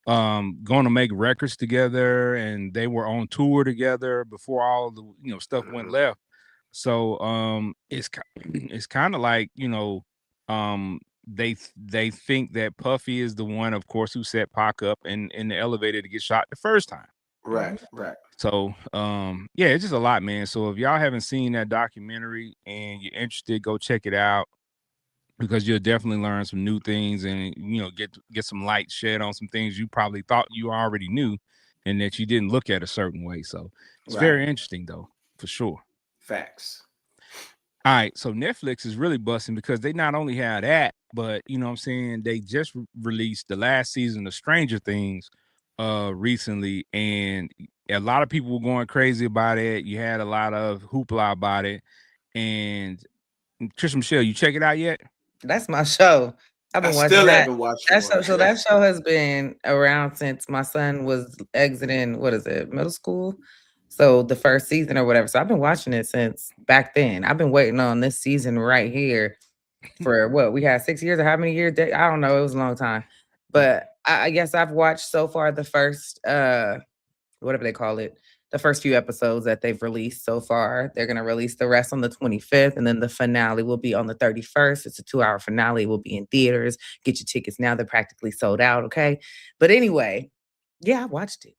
going to make records together, and they were on tour together before all the, stuff went mhm, left. So, it's kind of like, they think that Puffy is the one, of course, who set Pac up in the elevator to get shot the first time. right, Mm-hmm. right, So, yeah, it's just a lot, man. So if y'all haven't seen that documentary and you're interested, go check it out, because you'll definitely learn some new things, and, get some light shed on some things you probably thought you already knew, and that you didn't look at a certain way. So it's right. very interesting, though, for sure. Facts. All right, so Netflix is really busting, because they not only have that, but, what I'm saying, they just released the last season of Stranger Things recently, and a lot of people were going crazy about it. You had a lot of hoopla about it. And Trisha Michelle, you check it out yet? That's my show. I've I been watching still that. haven't watched That one. show, so that show has been around since my son was exiting, what is it, middle school? So the first season or whatever. So I've been watching it since back then. I've been waiting on this season right here for what we had 6 years or how many years? I don't know. It was a long time. Yeah. But I guess I've watched so far the first whatever they call it, the first few episodes that they've released so far. They're going to release the rest on the 25th, and then the finale will be on the 31st. It's a 2-hour finale. It will be in theaters. Get your tickets now. They're practically sold out, okay? But anyway, yeah, I watched it.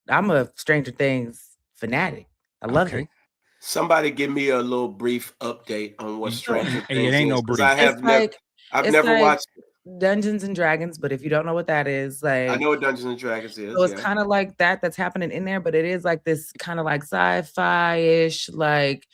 I'm a Stranger Things fanatic. I love it. Somebody give me a little brief update on what Stranger Hey, it Things ain't no is, because brief. I have I've never watched it. Dungeons and Dragons, but if you don't know what that is, like, I know what Dungeons and Dragons is. So it's kind of like that's happening in there, but it is like this kind of like sci-fi-ish like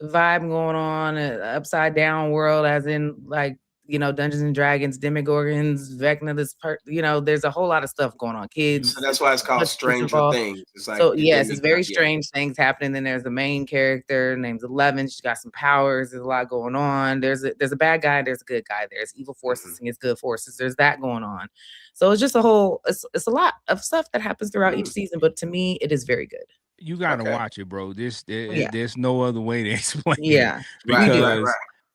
vibe going on, upside down world, as in like, you know, Dungeons and Dragons, Demogorgons, Vecna, this part, you know, there's a whole lot of stuff going on. Kids. So that's why it's called Stranger Things. It's like, so yes, it's very strange things happening. Then there's the main character named 11. She's got some powers. There's a lot going on. There's a bad guy. There's a good guy. There's evil forces and it's good forces. There's that going on. So it's just it's a lot of stuff that happens throughout each season. But to me, it is very good. You gotta watch it, bro. There's no other way to explain it. Because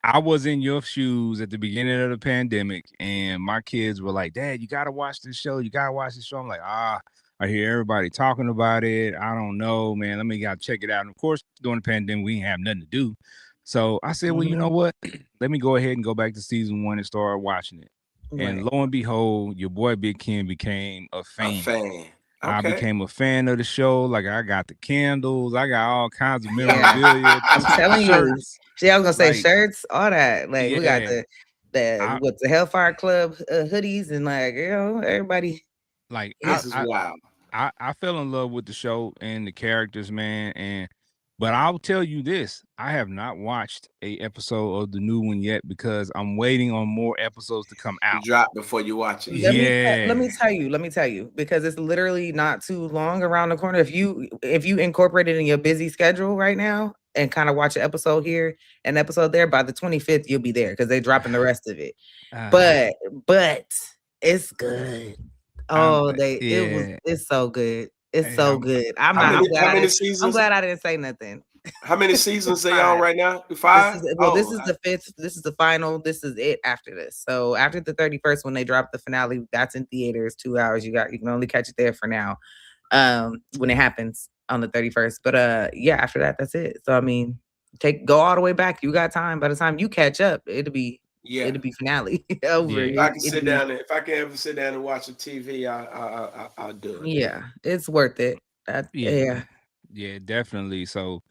I was in your shoes at the beginning of the pandemic, and my kids were like, "Dad, you gotta watch this show. You gotta watch this show." I'm like, I hear everybody talking about it. I don't know, man. Let me gotta check it out. And of course, during the pandemic, we didn't have nothing to do. So I said, well, you know what? Let me go ahead and go back to season 1 and start watching it. And lo and behold, your boy Big Ken became a fan. I became a fan of the show. Like, I got the candles, I got all kinds of memorabilia. I'm telling you. See, I was gonna say shirts, all that. Like, we got the Hellfire Club hoodies, and like, you know, everybody. Like, this is wild. I fell in love with the show and the characters, man. But I'll tell you this: I have not watched a episode of the new one yet because I'm waiting on more episodes to come out. Drop before you watch it. Let me tell you, because it's literally not too long around the corner. If you incorporate it in your busy schedule right now and kind of watch an episode here, an episode there, by the 25th you'll be there because they're dropping the rest of it. But it's good. It's so good. It's so good. I'm glad I didn't say nothing. How many seasons they on right now? 5? This is the 5th. This is the final. This is it after this. So after the 31st, when they drop the finale, that's in theaters, 2 hours. You can only catch it there for now. When it happens on the 31st. But after that, that's it. So I mean, go all the way back. You got time. By the time you catch up, it'll be finale over. If I can ever sit down and watch the TV, I'll do it. Yeah, it's worth it. Yeah, definitely. So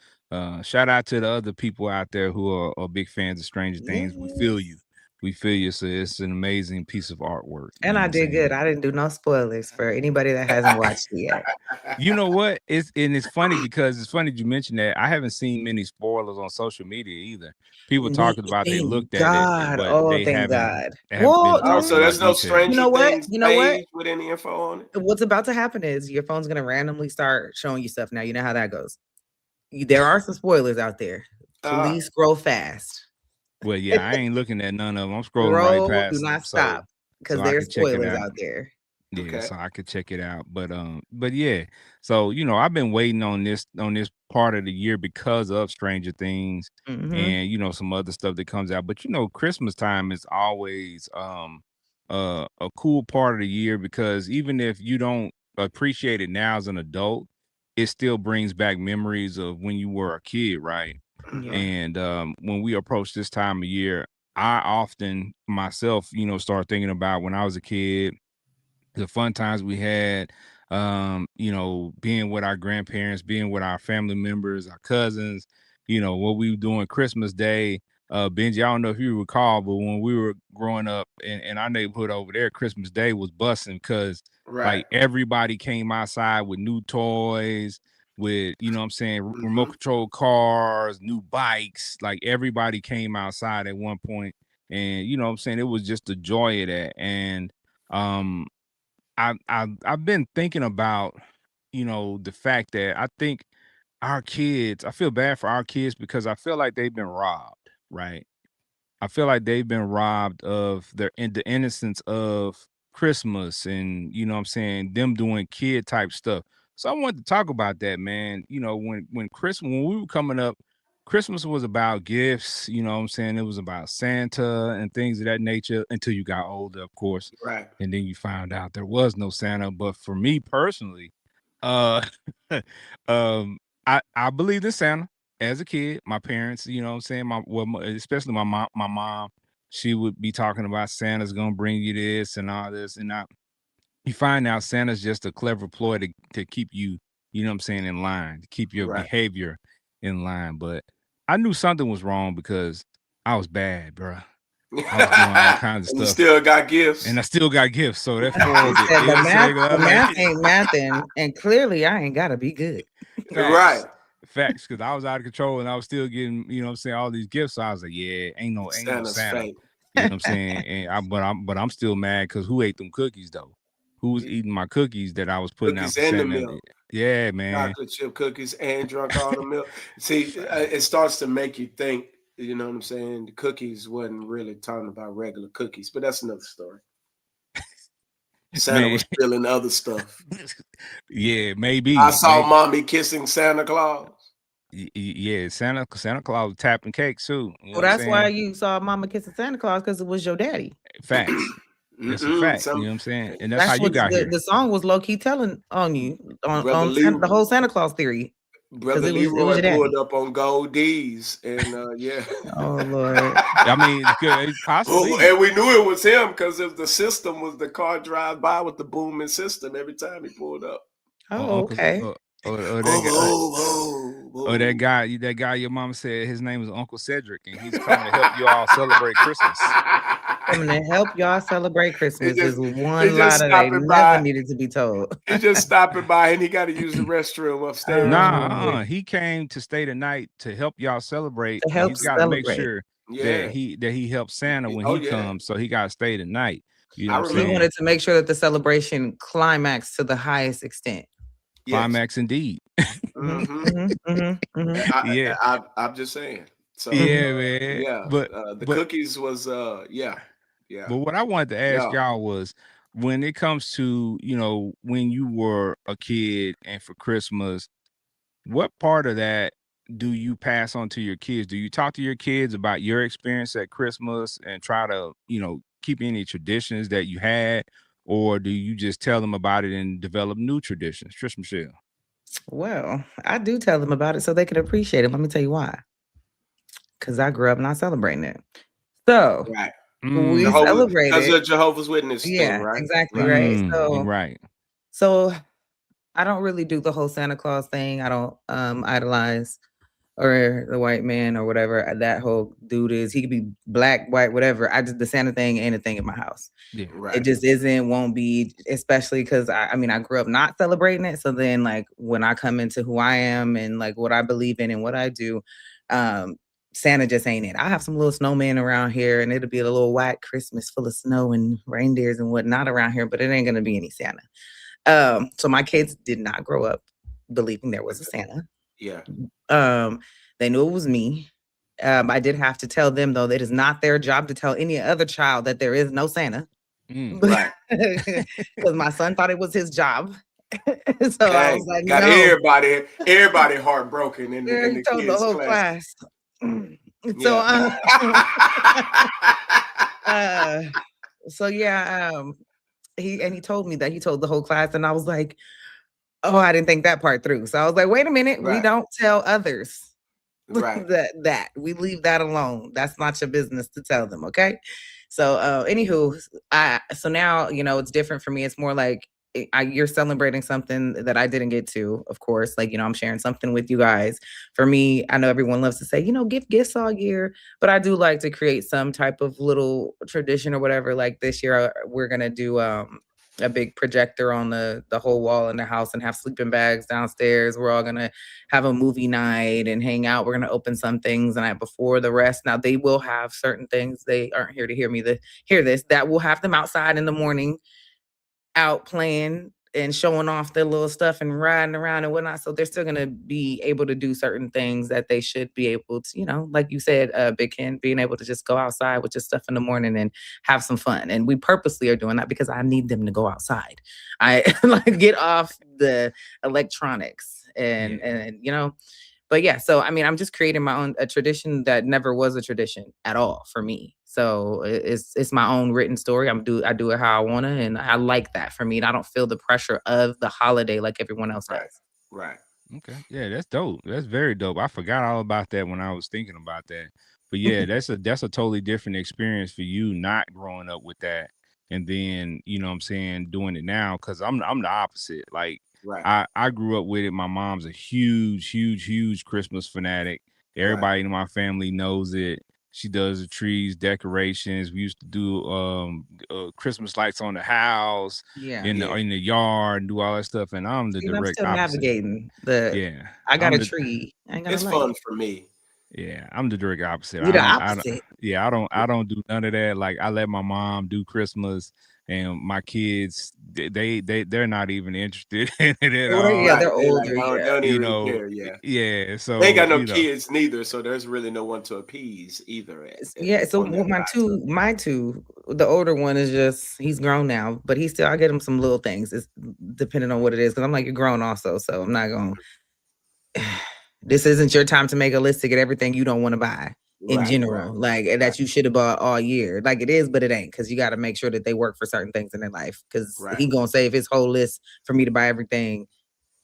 shout out to the other people out there who are big fans of Stranger Things. We feel you. So it's an amazing piece of artwork. And I did good. I didn't do no spoilers for anybody that hasn't watched it yet. You know what? It's funny because it's funny you mentioned that. I haven't seen many spoilers on social media either. People talking about they looked at it, but they haven't. So there's no Stranger Things page with any info on it. What's about to happen is your phone's gonna randomly start showing you stuff. Now you know how that goes. There are some spoilers out there. Please scroll fast. Well, yeah, I ain't looking at none of them. I'm scrolling right past. Do not stop because there's spoilers out there. Yeah, so I could check it out. But yeah, so I've been waiting on this part of the year because of Stranger Things and some other stuff that comes out. But Christmas time is always a cool part of the year because even if you don't appreciate it now as an adult, it still brings back memories of when you were a kid, right? Yeah. And when we approach this time of year, I often myself, start thinking about when I was a kid, the fun times we had, being with our grandparents, being with our family members, our cousins, what we were doing Christmas Day. Benji, I don't know if you recall, but when we were growing up in our neighborhood over there, Christmas Day was busting because like everybody came outside with new toys, with remote control cars, new bikes. Like everybody came outside at one point, and it was just the joy of that. And I've been thinking about the fact that I think our kids, I feel bad for our kids because I feel like they've been robbed, right? I feel like they've been robbed of the innocence of Christmas and them doing kid type stuff. So I wanted to talk about that, man. When we were coming up, Christmas was about gifts, it was about Santa and things of that nature until you got older, of course. Right. And then you found out there was no Santa. But for me personally, Uh, I believed in Santa as a kid. My parents, you know what I'm saying, especially my mom, she would be talking about Santa's gonna bring you this and all this, and you find out Santa's just a clever ploy to keep you, you know what I'm saying, in line, to keep your Right. behavior in line. But I knew something was wrong because I was bad, bro. I was doing all kinds of And you stuff, still got gifts. and I still got gifts, so that He foiled it. said You know what I'm saying? 'Cause I the was like, math ain't mathing, and clearly I ain't gotta be good. Right. facts, because I was out of control and I was still getting, you know what I'm saying, all these gifts. So I was like, yeah, ain't no Santa's Santa. fake. You know what I'm saying? And I'm still mad because who ate them cookies though? Who was eating my cookies that I was putting out Cookies for and the Santa? milk. Yeah, man. Chocolate chip cookies and drunk all the milk. See, it starts to make you think, you know what I'm saying? The cookies wasn't really talking about regular cookies, but that's another story. Santa Man. was stealing other stuff. Yeah, maybe. I saw mommy kissing Santa Claus. Yeah, Santa Claus was tapping cakes too. You know Well, what I'm that's why saying? you saw Mama kissing Santa Claus because it was your daddy. Facts. It's a fact. You know Some what I'm saying? And that's how That's you what got here. the song was low key telling on you brother the whole Santa Claus theory because Brother it was Leroy your pulled daddy. up on Gold D's, and yeah. Oh Lord. I mean, possibly. And we knew it was him because if the system was the car drive by with the booming system every time he pulled up. Oh, Uncle, okay. that guy your mama said his name is Uncle Cedric, and he's coming to help you all celebrate Christmas. Coming to help y'all celebrate Christmas is He one just lie that they stopping never by. needed to be told. He just stopping by, and he got to use the restroom upstairs. Nah, he came to stay the night to help y'all celebrate, To and help he's got to make celebrate. sure Yeah. that he helps Santa when Oh, he yeah. comes, so he got to stay the night. You know I what I'm He saying? wanted to make sure that the celebration climaxed to the highest extent. Climax indeed. Yeah. I'm just saying. So Yeah, man. yeah, But the cookies was yeah. But what I wanted to ask Yeah. y'all was when it comes to, you know, when you were a kid and for Christmas, what part of that do you pass on to your kids? Do you talk to your kids about your experience at Christmas and try to, you know, keep any traditions that you had? Or do you just tell them about it and develop new traditions? Trish Michelle. Well, I do tell them about it so they can appreciate it. Let me tell you why. Because I grew up not celebrating it. So Right. we Because celebrated. of Jehovah's Witness thing, Yeah, right? exactly. Right. Right. So I don't really do the whole Santa Claus thing. I don't idolize or the white man or whatever that whole dude is. He could be black, white, whatever. The Santa thing ain't a thing in my house. Yeah. Right. It just isn't, won't be, especially because I mean, I grew up not celebrating it. So then like when I come into who I am and like what I believe in and what I do, Santa just ain't it. I have some little snowmen around here and it'll be a little white Christmas full of snow and reindeers and whatnot around here, but it ain't gonna be any Santa. So my kids did not grow up believing there was a Santa. Yeah. They knew it was me. I did have to tell them though that it is not their job to tell any other child that there is no Santa. Right. Because my son thought it was his job. So I was like, got no. everybody heartbroken in Yeah, the he told the kids' whole class. So he told me that he told the whole class, and I was like, oh, I didn't think that part through. So I was like, wait a minute, we don't tell others that we leave that alone. That's not your business to tell them, okay? So anywho, so now you know it's different for me. It's more like you're celebrating something that I didn't get to, of course. Like, you know, I'm sharing something with you guys. For me, I know everyone loves to say, you know, give gifts all year, but I do like to create some type of little tradition or whatever. Like this year, we're gonna do a big projector on the whole wall in the house and have sleeping bags downstairs. We're all gonna have a movie night and hang out. We're gonna open some things the night before the rest. Now they will have certain things. They aren't here to hear this. That we'll have them outside in the morning, out playing and showing off their little stuff and riding around and whatnot. So they're still gonna be able to do certain things that they should be able to, you know, like you said, Big Ken, being able to just go outside with your stuff in the morning and have some fun. And we purposely are doing that because I need them to go outside. I like get off the electronics and you know. But yeah, so I mean, I'm just creating my own a tradition that never was a tradition at all for me. So it's my own written story. I do it how I want to, and I like that for me. And I don't feel the pressure of the holiday like everyone else does. Right. Okay. Yeah, that's dope. That's very dope. I forgot all about that when I was thinking about that. But yeah, that's a totally different experience for you not growing up with that. And then, you know what I'm saying, doing it now. Cause I'm the opposite. Like Right. I grew up with it. My mom's a huge Christmas fanatic. Everybody in my family knows it. She does the trees, decorations. We used to do Christmas lights on the house, Yeah. in the yard, and do all that stuff. And I'm the See, and I'm direct still opposite. navigating the. Yeah, I got I'm a the tree. I ain't got It's a fun light. for me. yeah, I'm the direct opposite. You're the opposite. I don't do none of that. Like I let my mom do Christmas, and my kids they're not even interested in it at all. Yeah, Right. they're They like, older. they Yeah. don't You even really know, care. Yeah. yeah. They ain't So got no kids neither, so there's really no one to appease either Yeah, so on that side. my two, the older one is just he's grown now, but he still I get him some little things. It's depending on what it is, because I'm like, you're grown also, so I'm not going. This isn't your time to make a list to get everything you don't want to buy in general, like that you should have bought all year. Like it is, but it ain't, because you got to make sure that they work for certain things in their life. Because he gonna save his whole list for me to buy everything.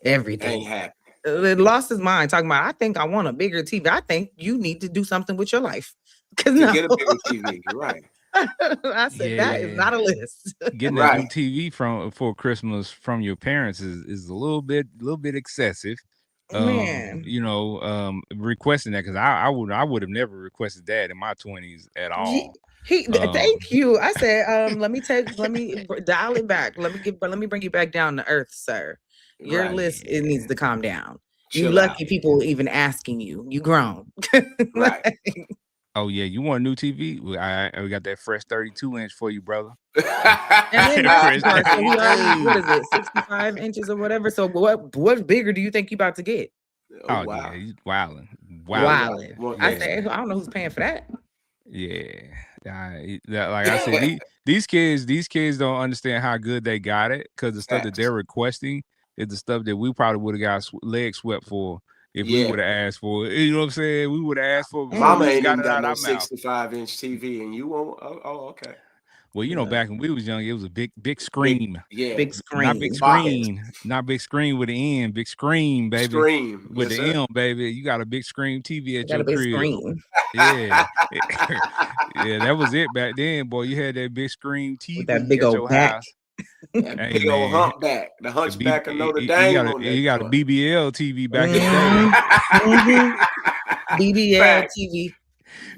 Ain't happening. It lost his mind talking about, I think I want a bigger TV. I think you need to do something with your life. To get a bigger TV, right? I said that is not a list. Getting a new TV for Christmas from your parents is a little bit excessive. Man, You know, requesting that, because I would have never requested that in my 20s at all. Thank you. I said, let me dial it back. Let me bring you back down to earth, sir. Your list, it needs to calm down. You lucky people even asking you. You grown. Right. Oh yeah, you want a new TV? We got that fresh 32-inch for you, brother. And then so he already, what is it, 65 inches or whatever? So what bigger do you think you about to get? Oh wow. Yeah, he's wilding. I say, I don't know who's paying for that. Yeah. Like I said, these kids don't understand how good they got it, because the stuff that they're requesting is the stuff that we probably would have got leg swept for if we would have asked for it. You know what I'm saying? We would have asked for it. Mama ain't even got no 65-inch TV, and you won't. Oh, okay. Well, you know, back when we was young, it was a big screen. Big screen. Not big screen. Not big screen with an N. Big screen, baby. Screen. With the M, baby. You got a big screen TV at your crib. Screen. Yeah. Yeah, that was it back then, boy. You had that big screen TV with that big old back. That big old humpback. The hunchback of Notre Dame. You got a BBL TV back in the day. BBL TV.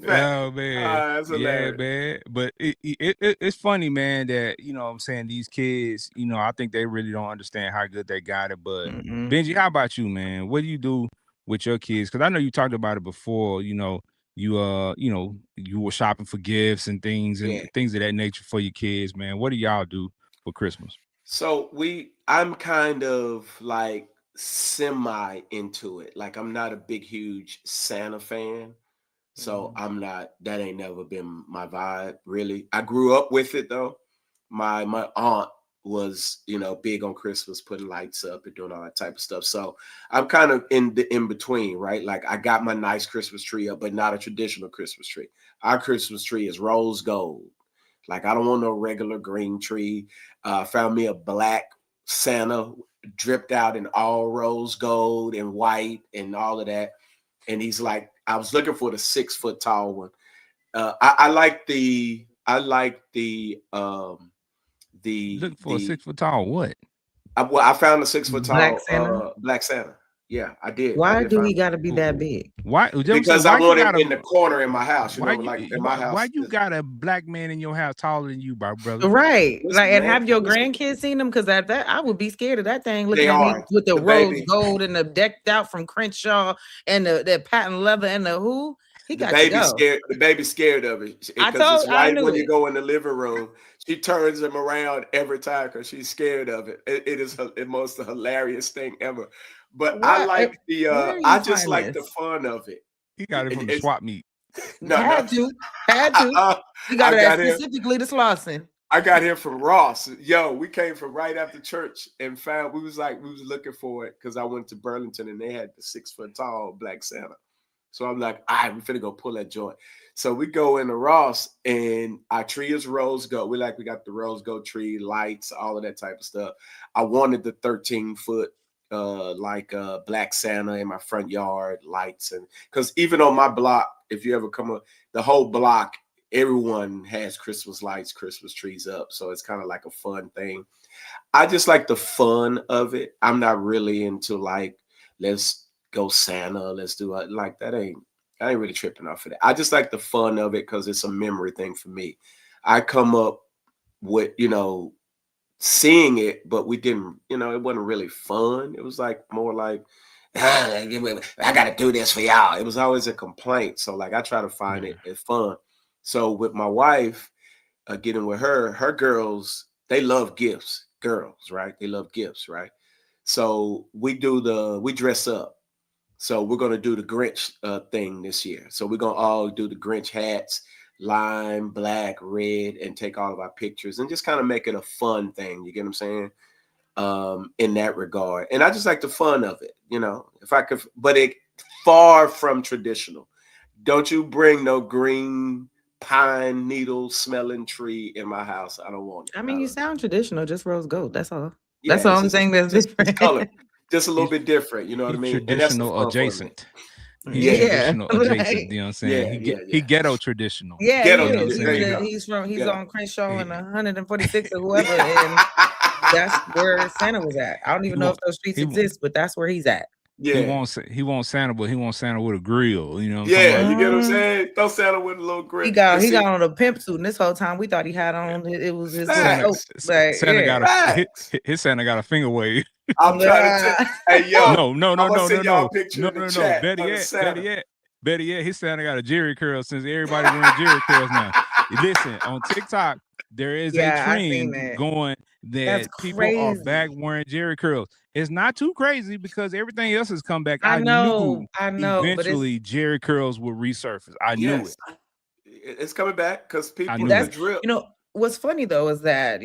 Oh man, that's yeah, man. But it's funny, man, that, you know what I'm saying, these kids, you know, I think they really don't understand how good they got it. But Benji, how about you, man? What do you do with your kids? Because I know you talked about it before. You know, you were shopping for gifts and things and things of that nature for your kids, man. What do y'all do for Christmas? So I'm kind of like semi into it. Like, I'm not a big, huge Santa fan. So that ain't never been my vibe, really. I grew up with it though. My aunt was, big on Christmas, putting lights up and doing all that type of stuff. So I'm kind of in between, right? Like, I got my nice Christmas tree up, but not a traditional Christmas tree. Our Christmas tree is rose gold. Like, I don't want no regular green tree. Found me a black Santa dripped out in all rose gold and white and all of that. And he's like, I was looking for the 6 foot tall one. I like the looking for a 6 foot tall what? I found a 6 foot tall Black Santa. Yeah, I did. Why do we got to be that big? Why? Because I want it in the corner in my house. Why you got a black man in your house taller than you, brother? Right. Like, and have your grandkids seen them? Because that I would be scared of that thing looking at me with the rose gold and the decked out from Crenshaw and the patent leather and the who. He got to go. The baby's scared of it. Because it's right when you go in the living room. She turns him around every time because she's scared of it. It is the most hilarious thing ever. But I like I just like the fun of it. He got it from the swap meet. Had to. He got it specifically to Slauson. I got here from Ross. Yo, we came from right after church and found we was looking for it because I went to Burlington and they had the 6 foot tall black Santa. So I'm like, all right, we finna go pull that joint. So we go into Ross and our tree is rose gold. We got the rose gold tree, lights, all of that type of stuff. I wanted the 13-foot black Santa in my front yard, lights, and because even on my block, if you ever come up, the whole block, everyone has Christmas lights, Christmas trees up. So it's kind of like a fun thing. I just like the fun of it. I'm not really into like, let's go Santa, let's do it. Like I ain't really tripping off of that. I just like the fun of it because it's a memory thing for me. I come up with, seeing it, but we didn't, it wasn't really fun. It was like more like, I got to do this for y'all. It was always a complaint. So like I try to find it as fun. So with my wife, getting with her girls, they love gifts. Girls, right? They love gifts, right? So we dress up. So we're going to do the Grinch thing this year. So we're going to all do the Grinch hats, lime, black, red, and take all of our pictures and just kind of make it a fun thing. You get what I'm saying? In that regard. And I just like the fun of it, if I could, but it far from traditional. Don't you bring no green pine needle smelling tree in my house. I don't want it. I mean, you sound traditional, just rose gold. That's all. Yeah, that's the only thing that's different. It's color. Just a little bit different, you know what I mean? Traditional adjacent. He's traditional adjacent. You know what I'm saying? He ghetto traditional. Yeah, ghetto. He is. He's on Crenshaw and 146 or whoever, and that's where Santa was at. I don't even know if those streets exist, but that's where he's at. Yeah, he won't Santa, but he wants Santa with a grill. You know. You get what I'm saying? Throw Santa with a little grill. He got on a pimp suit, and this whole time we thought he had on it was his Santa got his Santa got a finger wave. I'm trying to hey yo, no. Better yet, his Santa got a Jerry curl since everybody wearing Jerry curls now. Listen, on TikTok, there is a trend going that people are back wearing Jerry curls. It's not too crazy because everything else has come back. I know. Eventually, Jerry curls will resurface. I knew it. It's coming back because people drill. What's funny though is that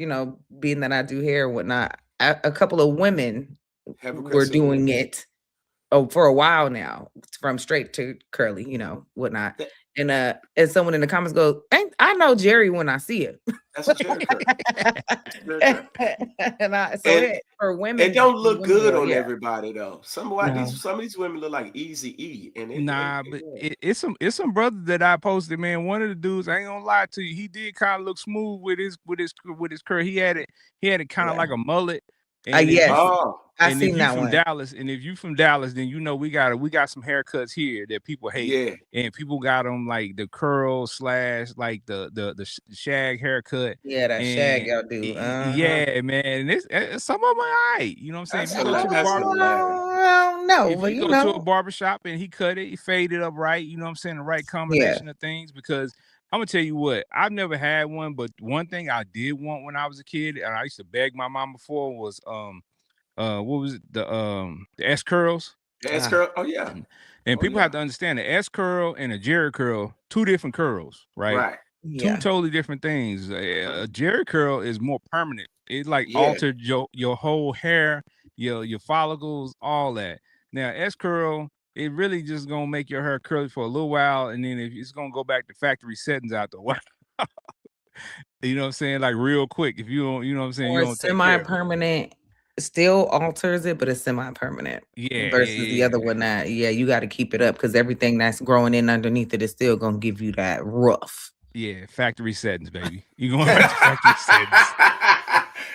being that I do hair and whatnot, a couple of women were doing it for a while now, from straight to curly, whatnot. And someone in the comments goes, I know Jerry when I see it. That's a Jerry curl. For women, it don't look good on everybody though. Some of these women look like Easy E. But it's some brother that I posted, man. One of the dudes, I ain't gonna lie to you, he did kind of look smooth with his curl. He had it kind of like a mullet. I seen that one. Dallas, and if you from Dallas, then we got some haircuts here that people hate. Yeah, and people got them like the curl / like the shag haircut. Yeah, that shag y'all do. Yeah, man. And it's some of them are alright. You know what I'm saying? If you go to a barbershop and he cut it, he faded up right. You know what I'm saying? The right combination of things. Because I'm gonna tell you what, I've never had one, but one thing I did want when I was a kid, and I used to beg my mama for, was what was it? The S curls. The S curl. Oh yeah. And people have to understand the S curl and a Jerry curl, two different curls, right? Right. Two totally different things. A Jerry curl is more permanent. It altered your whole hair, your follicles, all that. Now S curl, it really just gonna make your hair curly for a little while, and then it's gonna go back to factory settings after a while. You know what I'm saying? Like real quick. If you don't, you know what I'm saying? Or you don't semi-permanent. Still alters it, but it's semi-permanent. Versus the other one that you got to keep it up because everything that's growing in underneath it is still gonna give you that rough. Yeah, factory settings, baby. You going back to factory settings?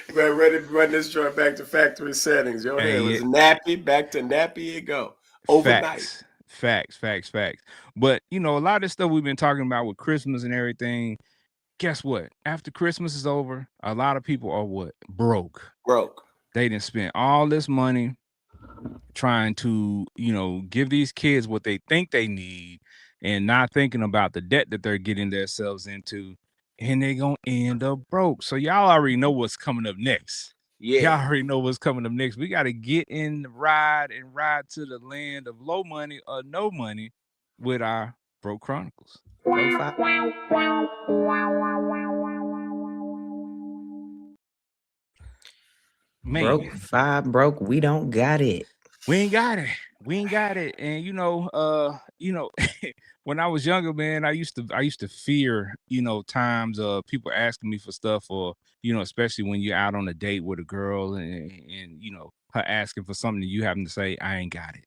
You better ready to run this joint back to factory settings. Your hair was nappy, back to nappy it go overnight. Facts. But a lot of this stuff we've been talking about with Christmas and everything. Guess what? After Christmas is over, a lot of people are what? Broke. They didn't spend all this money trying to, give these kids what they think they need and not thinking about the debt that they're getting themselves into, and they're going to end up broke. So y'all already know what's coming up next. Yeah. Y'all already know what's coming up next. We got to get in the ride to the land of low money or no money with our Broke Chronicles. Broke Man, five broke. We don't got it. we ain't got it. We ain't got it. And when I was younger, man, I used to fear, times of people asking me for stuff, or, especially when you're out on a date with a girl, and her asking for something, you having to say, I ain't got it.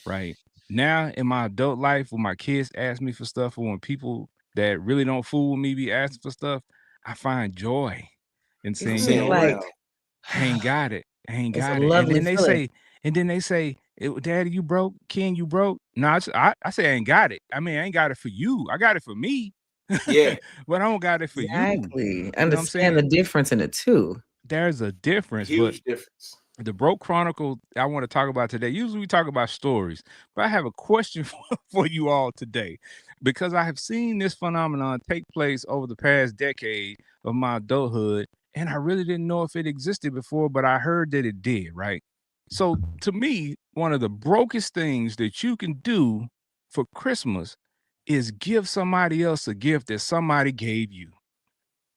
Right. Now in my adult life, when my kids ask me for stuff, or when people that really don't fool with me be asking for stuff, I find joy in saying, Isn't you it know Saying, what? like well, I ain't got it. I ain't it's a got it. lovely feeling? And then they say, Daddy, you broke? Ken, you broke? No, I say I ain't got it. I mean, I ain't got it for you. I got it for me. yeah, But I don't got it for you. Exactly. You know what I'm Understand saying? the difference in the two. There's a difference, but huge difference. the Broke Chronicle I want to talk about today. Usually we talk about stories, but I have a question for you all today, because I have seen this phenomenon take place over the past decade of my adulthood, and I really didn't know if it existed before, but I heard that it did, right? So to me, one of the brokest things that you can do for Christmas is give somebody else a gift that somebody gave you.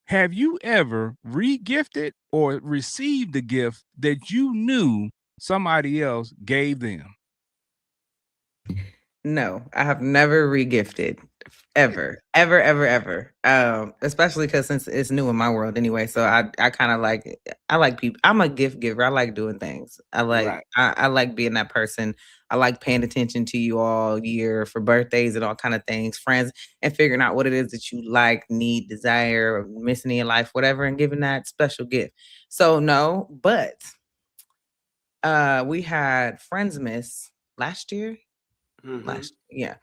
Have you ever re-gifted or received a gift that you knew somebody else gave them? No, I have never regifted ever, ever, ever, ever. Especially because since it's new in my world anyway, so I kind of like I like people. I'm a gift giver. I like doing things. Right. I like being that person. I like paying attention to you all year for birthdays and all kind of things, friends, and figuring out what it is that you like, need, desire, or missing in your life, whatever, and giving that special gift. So no, but we had Friendsmas last year Mm-hmm. last yeah.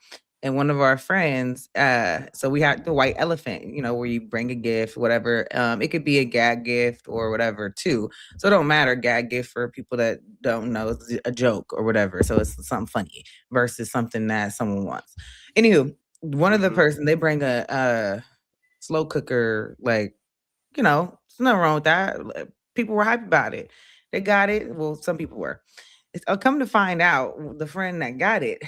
And one of our friends, so we had the white elephant, where you bring a gift, whatever. It could be a gag gift or whatever too. So it don't matter. Gag gift for people that don't know, it's a joke or whatever. So it's something funny versus something that someone wants. Anywho, one of the Mm-hmm. person they bring a slow cooker, like, there's nothing wrong with that. People were hype about it. They got it. Well, some people were. Come to find out, the friend that got it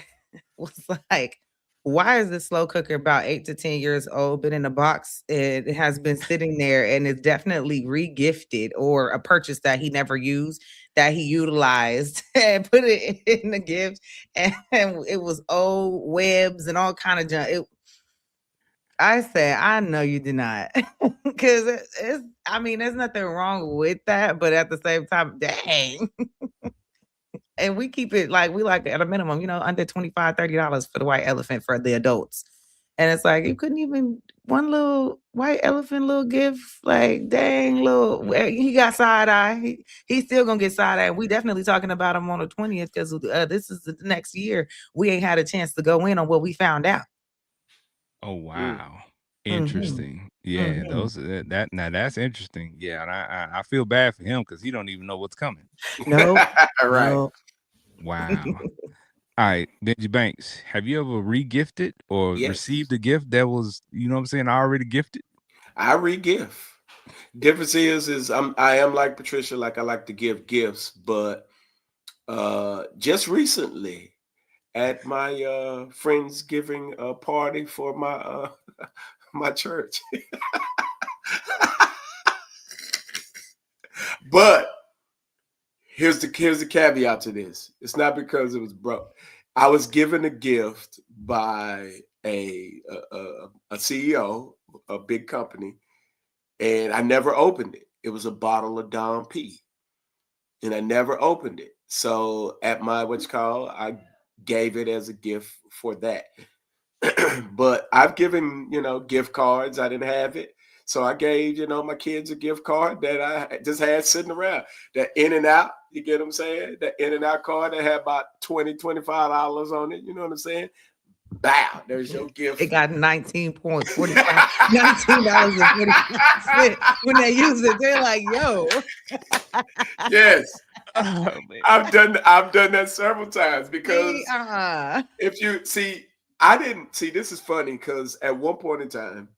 was like, why is this slow cooker about 8 to 10 years old, been in a box? It has been sitting there and it's definitely re-gifted or a purchase that he never used, that he utilized and put it in the gift. And it was old webs and all kind of junk. I said, I know you did not. Because I mean, there's nothing wrong with that. But at the same time, dang. And we keep it like we like at a minimum, under $25, $30 for the white elephant for the adults. And it's like you couldn't even one little white elephant little gift, like dang little he got side eye. He's still gonna get side eye. We definitely talking about him on the 20th because this is the next year. We ain't had a chance to go in on what we found out. Oh Mm. wow. Hmm. Interesting. Yeah, Hmm. those that now that's interesting. Yeah, and I feel bad for him because he don't even know what's coming. Nope. Right. No. Wow. All right, Benji Banks, have you ever re-gifted or Yes. received a gift that was, you know what I'm saying, already gifted? I re-gift. Difference is I am like Patricia, like I like to give gifts, but just recently at my friends giving party for my my church. But here's the caveat to this. It's not because it was broke. I was given a gift by a CEO, a big company, and I never opened it. It was a bottle of Dom P, and I never opened it. So at my what's called, I gave it as a gift for that. But I've given, gift cards. I didn't have it. So I gave, my kids a gift card that I just had sitting around. That In and Out, you get what I'm saying? That In and Out card that had about $25 on it. You know what I'm saying? Bow, there's your gift. It got 19.45, $19.45. When they use it, they're like, yo. Yes. Oh man. I've done that several times See, because if you see, I didn't see this is funny because at one point in time,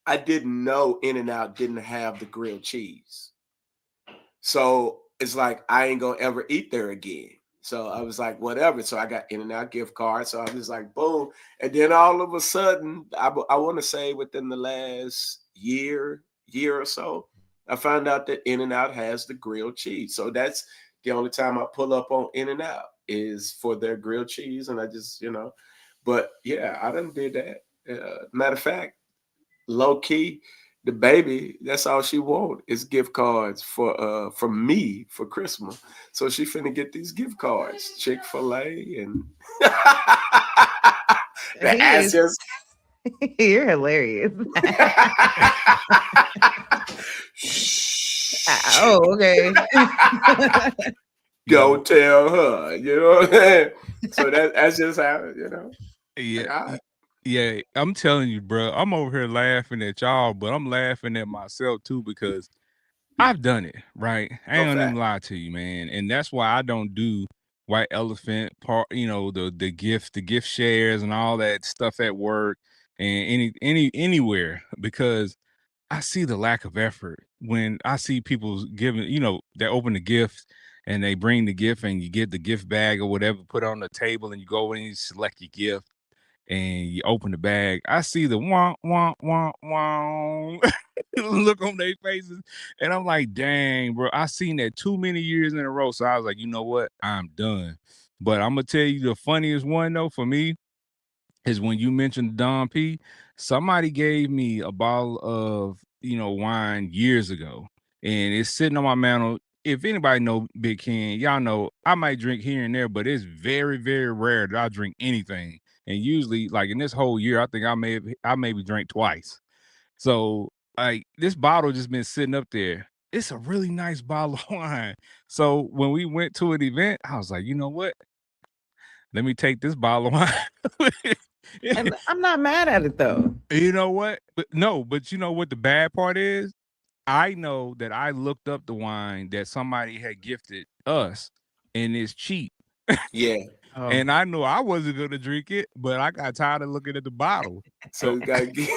I didn't know In and Out didn't have the grilled cheese. So it's like I ain't gonna ever eat there again. So I was like, whatever. So I got In and Out gift card. So I was like, boom. And then all of a sudden, I want to say within the last year or so, I found out that In-N-Out has the grilled cheese. So that's the only time I pull up on In-N-Out is for their grilled cheese. And I just, but yeah, I done did that. Matter of fact, low key, the baby, that's all she want is gift cards for from me for Christmas. So she finna get these gift cards, Chick-fil-A and He that's is. just You're hilarious. Oh, okay. Don't tell her, you know what I'm saying? So that's just how, Yeah, Like, yeah. I'm telling you, bro. I'm over here laughing at y'all, but I'm laughing at myself too because I've done it, right? I ain't gonna even lie to you, man. And that's why I don't do white elephant part, the gift shares and all that stuff at work and anywhere because I see the lack of effort when I see people giving, they open the gift and they bring the gift and you get the gift bag or whatever, put it on the table and you go and you select your gift and you open the bag. I see the wah, wah, wah, wah look on their faces. And I'm like, dang, bro, I seen that too many years in a row. So I was like, you know what? I'm done. But I'm going to tell you the funniest one, though, for me is when you mentioned Don P. Somebody gave me a bottle of, wine years ago. And it's sitting on my mantle. If anybody know Big Ken, y'all know I might drink here and there, but it's very, very rare that I drink anything. And usually, like in this whole year, I think I maybe drank twice. So like this bottle just been sitting up there. It's a really nice bottle of wine. So when we went to an event, I was like, you know what? Let me take this bottle of wine. And I'm not mad at it though. You know what? But you know what the bad part is? I know that I looked up the wine that somebody had gifted us and it's cheap. yeah. And I knew I wasn't gonna drink it, but I got tired of looking at the bottle. So you gotta get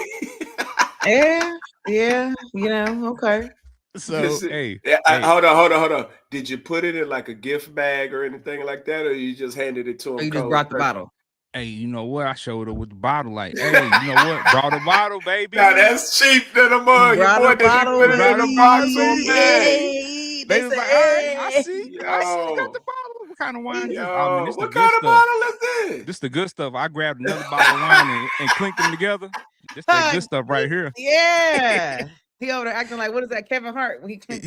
Yeah, okay. So hey, hold on. Did you put it in like a gift bag or anything like that, or you just handed it to Or him? you just brought the bottle. Hey, you know what? I showed up with the bottle. Like, hey, you know what? Brought a bottle, baby. Now that's cheap than a mug. Your boy did put it in a box or a bag. They was like, all right, I see. Yo. I see you got the bottle. What kind of wine is this? Oh man, this the What good kind of stuff. bottle is this? This the good stuff. I grabbed another bottle of wine and clinked them together. This that good stuff right here. Yeah. He over there acting like, what is that, Kevin Hart? When he clinked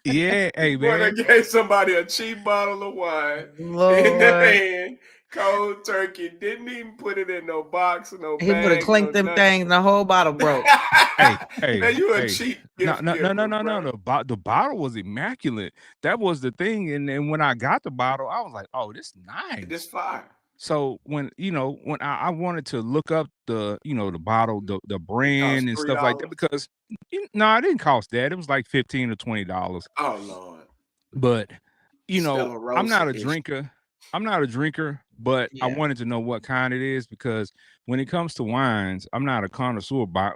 yeah, hey man. man. Boy, gave somebody a cheap bottle of wine Lord. in their hand. Cold turkey. Didn't even put it in no box or no bag. He would have clinked them things and the whole bottle broke. hey, man, you a cheap gift no. bro. The bottle was immaculate. That was the thing. And then when I got the bottle, I was like, oh, this is nice. This fire. So when I wanted to look up the the bottle, the brand and stuff like that because I didn't cost that. It was like $15 or $20. Oh Lord. But I'm not a drinker. But I wanted to know what kind it is because when it comes to wines, I'm not a connoisseur by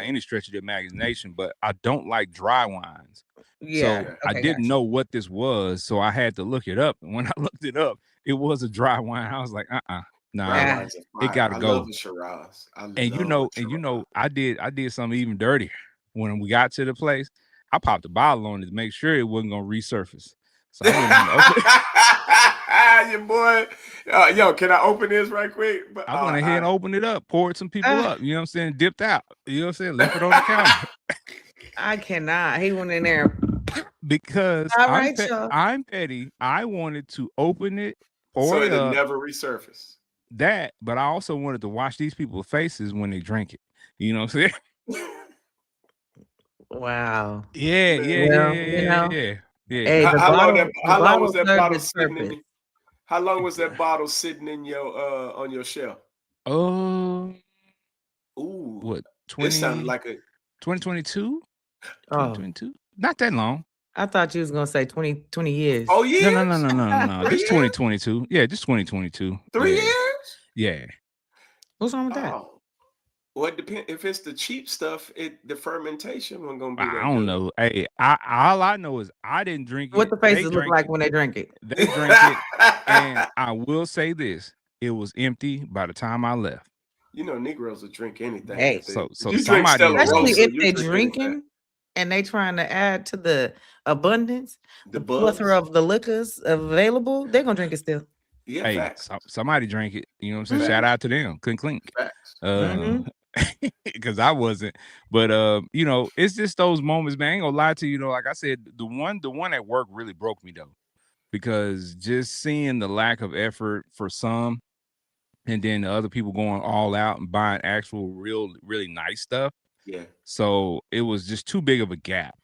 any stretch of the imagination, but I don't like dry wines. Yeah. So I didn't know what this was, so I had to look it up. And when I looked it up, it was a dry wine. I was like, nah, it gotta go. I love the Shiraz. I did something even dirtier. When we got to the place, I popped the bottle on it to make sure it wasn't gonna resurface. So I went your boy, can I open this right quick? But I went ahead and opened it up, poured some people up. You know what I'm saying? Dipped out. You know what I'm saying? Left it on the counter. I cannot. He went in there because I'm petty. I wanted to open it, pour it up, never resurface. That, but I also wanted to watch these people's faces when they drink it. You know what I'm saying? Wow. Yeah. Hey, how long was that bottle sitting in? How long was that bottle sitting in your on your shelf? What 20? It sounded like a 2022. 2022. Not that long. I thought you was gonna say 20 years. Oh yeah. No. Just 2022. Yeah, just 2022. 3 years. Yeah. What's wrong with that? Well, it depends. If it's the cheap stuff, the fermentation wasn't gonna be that I don't know. Hey, all I know is I didn't drink it. What the faces look like when they drink it? They drink it, and I will say this: it was empty by the time I left. You know, Negroes will drink anything. Hey, so you somebody, especially if they're drinking. and they trying to add to the abundance, The the plethora buzz. of the liquors available, they're gonna drink it still. Yeah, Hey, facts. somebody drank it. You know what I'm saying? Mm-hmm. Shout Facts. out to them. Clink clink. Facts. Facts. Mm-hmm. Because I wasn't. But you know, it's just those moments, man. I ain't gonna lie to you, like I said, the one at work really broke me though. Because just seeing the lack of effort for some, and then the other people going all out and buying actual real, really nice stuff. Yeah. So it was just too big of a gap,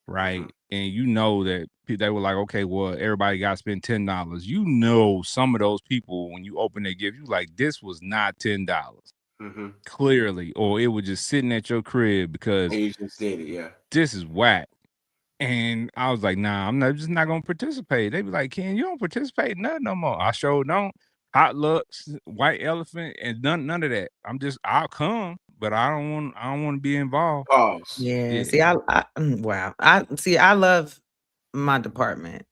Mm-hmm. right? And you know that they were like, okay, well, everybody got to spend $10. You know, some of those people when you open their gift, you like, this was not $10, Mm-hmm. clearly, or it was just sitting at your crib because And you just did it, yeah. this is whack. And I was like, nah, just not gonna participate. They be like, Ken, you don't participate in nothing no more. I sure don't. Hot looks, white elephant, and none of that. I'll come, but I don't want to be involved. Pause. Yeah. Yeah. See, wow. I see. I love my department.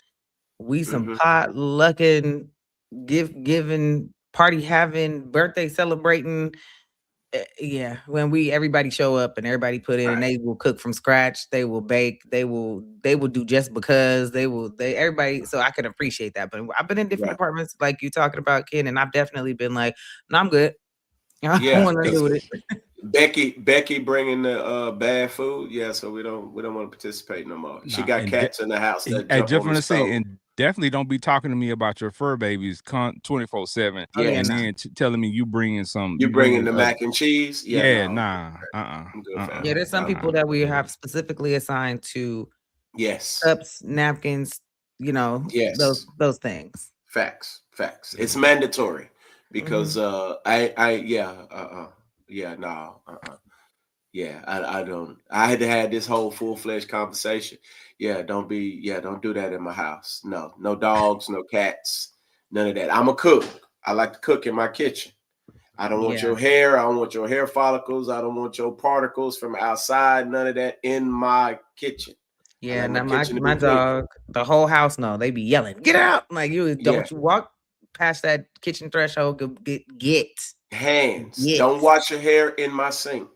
We some Mm-hmm. pot lucking, giving, party having, birthday celebrating. Yeah, when everybody show up and everybody put in, and Right. they will cook from scratch. They will bake. They will do just because they everybody. So I can appreciate that. But I've been in different Right. departments like you talking about, Ken, and I've definitely been like, no, I'm good. I don't Yeah. want to do with it. Becky bringing the bad food. Yeah, so we don't want to participate no more. She Nah, got and cats in the house that I jump just on the want to say, stove. and definitely don't be talking to me about your fur babies 24/7, Oh yeah, and no. then telling me you You bringing bringing the mac and cheese? Yeah, yeah, no. nah, I'm good, fam. Yeah, there's some people that we have specifically assigned to Yes. cups, napkins, Yes. those things. Facts. It's mandatory because Mhm. yeah, no, yeah, I don't. I had to have this whole full-fledged conversation. Yeah, don't do that in my house. No dogs, no cats, none of that. I'm a cook. I like to cook in my kitchen. I don't want Yeah. your hair. I don't want your hair follicles. I don't want your particles from outside. None of that in my kitchen. I Yeah, like my now my kitchen to my be clean. dog, the whole house, no, they be yelling, "Get out!" Like Yeah, don't you walk past that kitchen threshold. hands. Get. Don't wash your hair in my sink.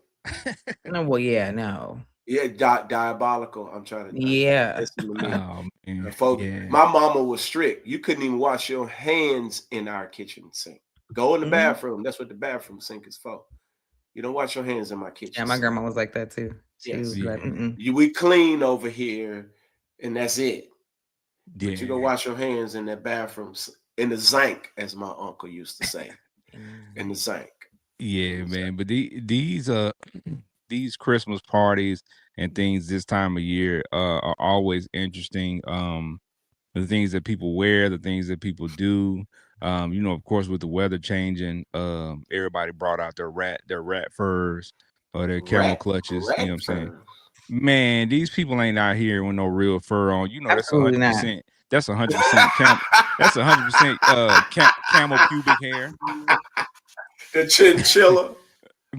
No, well, yeah, no, Yeah, diabolical. I'm trying to. You're yeah, messing with me. Oh man, Folks, yeah. my mama was strict. You couldn't even wash your hands in our kitchen sink. Go in the Mhm. bathroom. That's what the bathroom sink is for. You don't wash your hands in my Yeah. kitchen My sink. grandma was like that too. She was Yes. like, Yeah, mm-mm. We clean over here, and that's it. But you go yeah, wash your hands in that bathroom, in the zinc, as my uncle used to say, in the zinc. yeah, man. But these these Christmas parties and things this time of year are always interesting. The things that people wear, the things that people do. Of course, with the weather changing, everybody brought out their rat furs or their camel clutches. You know Rat what I'm saying? fur. Man, these people ain't out here with no real fur on. That's a Absolutely hundred not. percent. That's 100% That's 100% camel pubic hair. The chinchilla.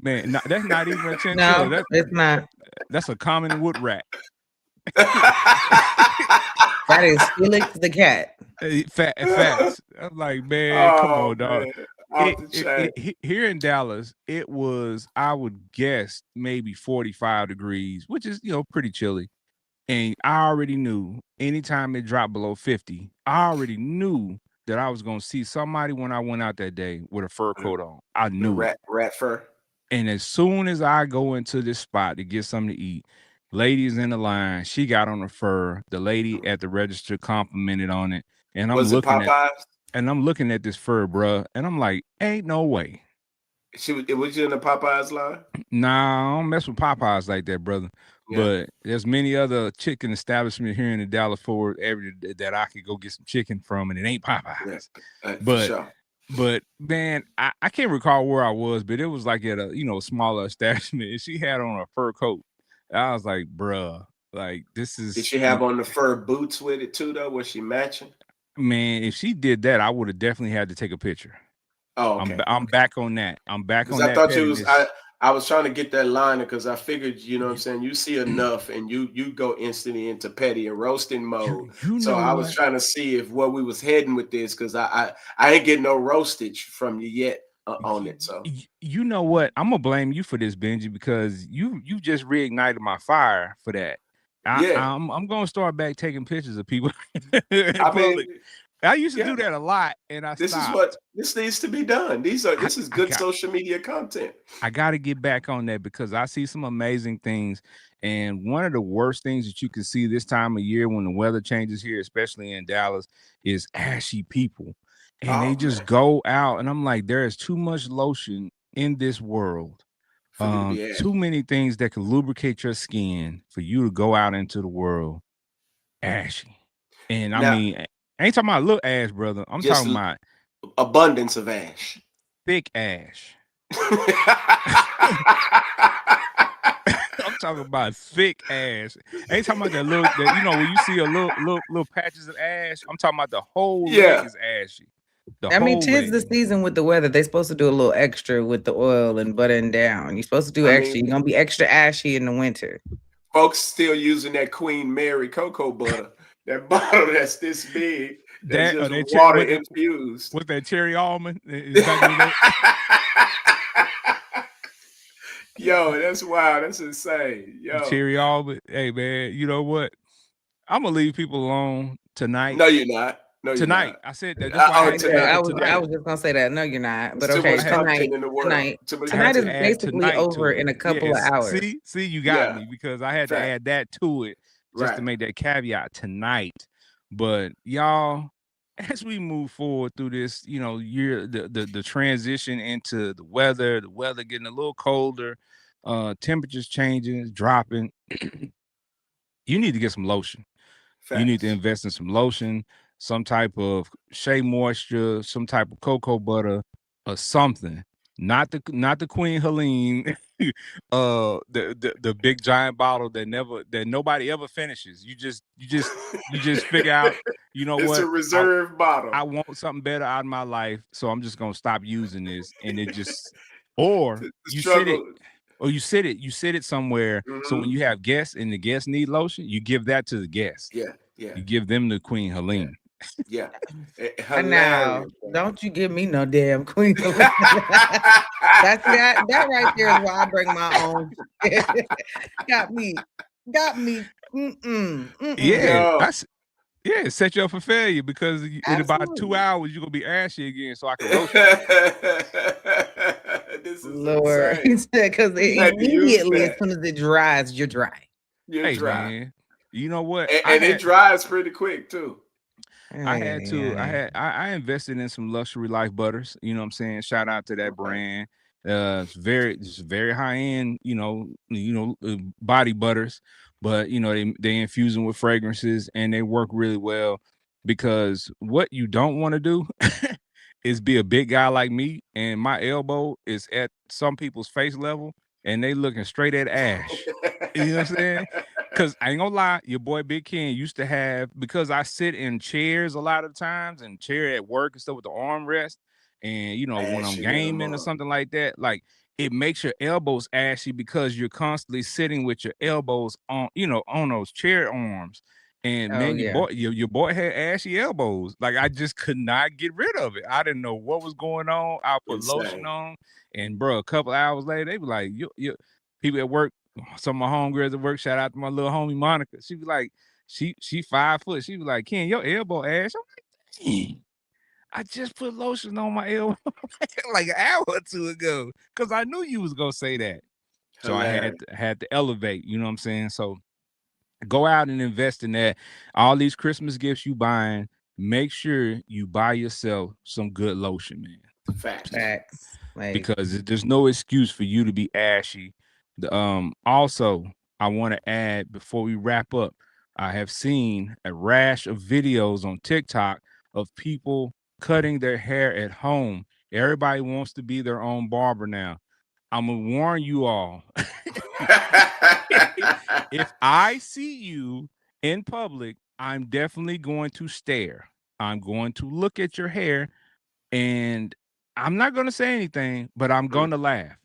Man, that's not even a chinchilla. No, it's not. That's a common wood rat. That is Felix the cat. Facts. I'm like, man, come Oh on, dog. man, off the chain. Here in Dallas, it was, I would guess, maybe 45 degrees, which is pretty chilly. And I already knew anytime it dropped below 50, I already knew that I was gonna see somebody when I went out that day with a fur coat on. I The knew it. rat fur. And as soon as I go into this spot to get something to eat, ladies in the line, she got on the fur. The lady at the register complimented on it. And I'm Was it looking Popeyes? at this fur, bruh. And I'm like, ain't no way. Was you in the Popeyes line? Nah, I don't mess with Popeyes like that, brother. Yeah. But there's many other chicken establishments here in the Dallas Fort area that I could go get some chicken from, and it ain't Popeyes. For But sure. But man, I can't recall where I was, but it was like at a smaller establishment, and she had on a fur coat. I was like, bruh, like this Did is she have on the fur boots with it too, though? Was she matching? man. If she did that, I would have definitely had to take a picture. Oh, okay. I'm back on that. I'm back Because on I that thought you was pettiness. I was trying to get that line because I figured, you know what I'm saying, you see enough and you go instantly into petty and roasting mode. You So know I was what? trying to see if where we was heading with this because I ain't getting no roastage from you yet on it. So You know what? I'm gonna blame you for this, Benji, because you just reignited my fire for that. Yeah. I'm gonna start back taking pictures of people in I mean, public. I used to yeah. do that a lot, and I This is what stopped. this needs to be done. I, This is I good got social media content. I got to get back on that because I see some amazing things. And one of the worst things that you can see this time of year when the weather changes here, especially in Dallas, is ashy people. And they Oh just man, go out, and I'm like, there is too much lotion in this world. for you to be Too ashy. many things that can lubricate your skin for you to go out into the world ashy. And I Now, mean, I ain't talking about little ash, brother. I'm just talking about abundance of ash. thick ash. I'm talking about thick ash. I ain't talking about that little that when you see a little patches of ash. I'm talking about the whole leg Yeah. is ashy. The I mean, whole tis the leg. season with the weather. They supposed to do a little extra with the oil and buttering down. You're supposed to do I extra. mean, You're gonna be extra ashy in the winter. folks still using that Queen Mary cocoa butter, that bottle that's this big, that's That or just that water infused. with that cherry almond is back in the day. Yo, that's wild. That's insane. The Yo. cherry almond. Hey man, you know what? I'm gonna leave people alone tonight. No, you're not. No, you're Tonight, not. I said that. That's why I Oh, had to add tonight. I the was I Yeah. tonight. was just gonna say that. No, you're not. But There's too I okay, much had tonight, content in the world. tonight, Too much I had tonight to is content. add basically tonight over to in it. a couple of Yes. hours. See, you got Yeah. me because I had to Fact. add that to it just to Right. make that caveat tonight. But y'all, as we move forward through this, year, the transition into the weather getting a little colder, temperatures changing, it's dropping. You need to get some lotion. You need to Facts. invest in some lotion, some type of shea moisture, some type of cocoa butter, or something. Not the Queen Helene, the big giant bottle that nobody ever finishes. You just figure out, you know It's a what? reserve bottle. I want something better out of my life, so I'm just gonna stop using this, and it just or The you sit it struggle. you sit it somewhere. So when Hmm. you have guests and the guests need lotion, you give that to the guests. Yeah. Yeah. You give them the Queen Yeah. Helene. Yeah. And now, Hilarious. Bro. don't you give me no damn queen. That's that right there is why I bring my own. got me, got me. Yeah, Yo. set you up for failure because in about 2 Absolutely, hours you're gonna be ashy again, so I can roast you. This is Lord. insane. He said because You had to use immediately as that. soon as it dries, you're dry. You're Hey dry. man, you know what? And it dries pretty quick too. I Ay, had to. ay, ay. I invested in some luxury life butters. You know what I'm saying? Shout out to that Okay. brand. It's very high end. Body butters, but they infuse them with fragrances and they work really well. Because what you don't want to do is be a big guy like me, and my elbow is at some people's face level, and they looking straight at Ash. You know what I'm saying? Cause I ain't gonna lie, your boy Big Ken used to have because I sit in chairs a lot of times and chair at work and stuff with the armrest. And when I'm Ashy than a gaming or mug. something like that, like it makes your elbows ashy because you're constantly sitting with your elbows on those chair arms. And Oh man, yeah. your boy had ashy elbows. Like I just could not get rid of it. I didn't know what was going on. I put lotion Insane. on, and bro, a couple hours later, they be like, you people at work, some of my homegirls at work, shout out to my little homie Monica. She was like, she 5 foot. She was like, Ken, your elbow ash. I'm like, dang, I just put lotion on my elbow like an hour or two ago. Cause I knew you was gonna say that. So I Hilarious. had to elevate, you know what I'm saying? So go out and invest in that. All these Christmas gifts you buying, make sure you buy yourself some good lotion, man. Facts. Facts. Like, Because there's no excuse for you to be ashy. Also, I want to add before we wrap up, I have seen a rash of videos on TikTok of people cutting their hair at home. Everybody wants to be their own barber now. I'm gonna warn you all. If I see you in public, I'm definitely going to stare. I'm going to look at your hair and I'm not going to say anything, but I'm going to laugh.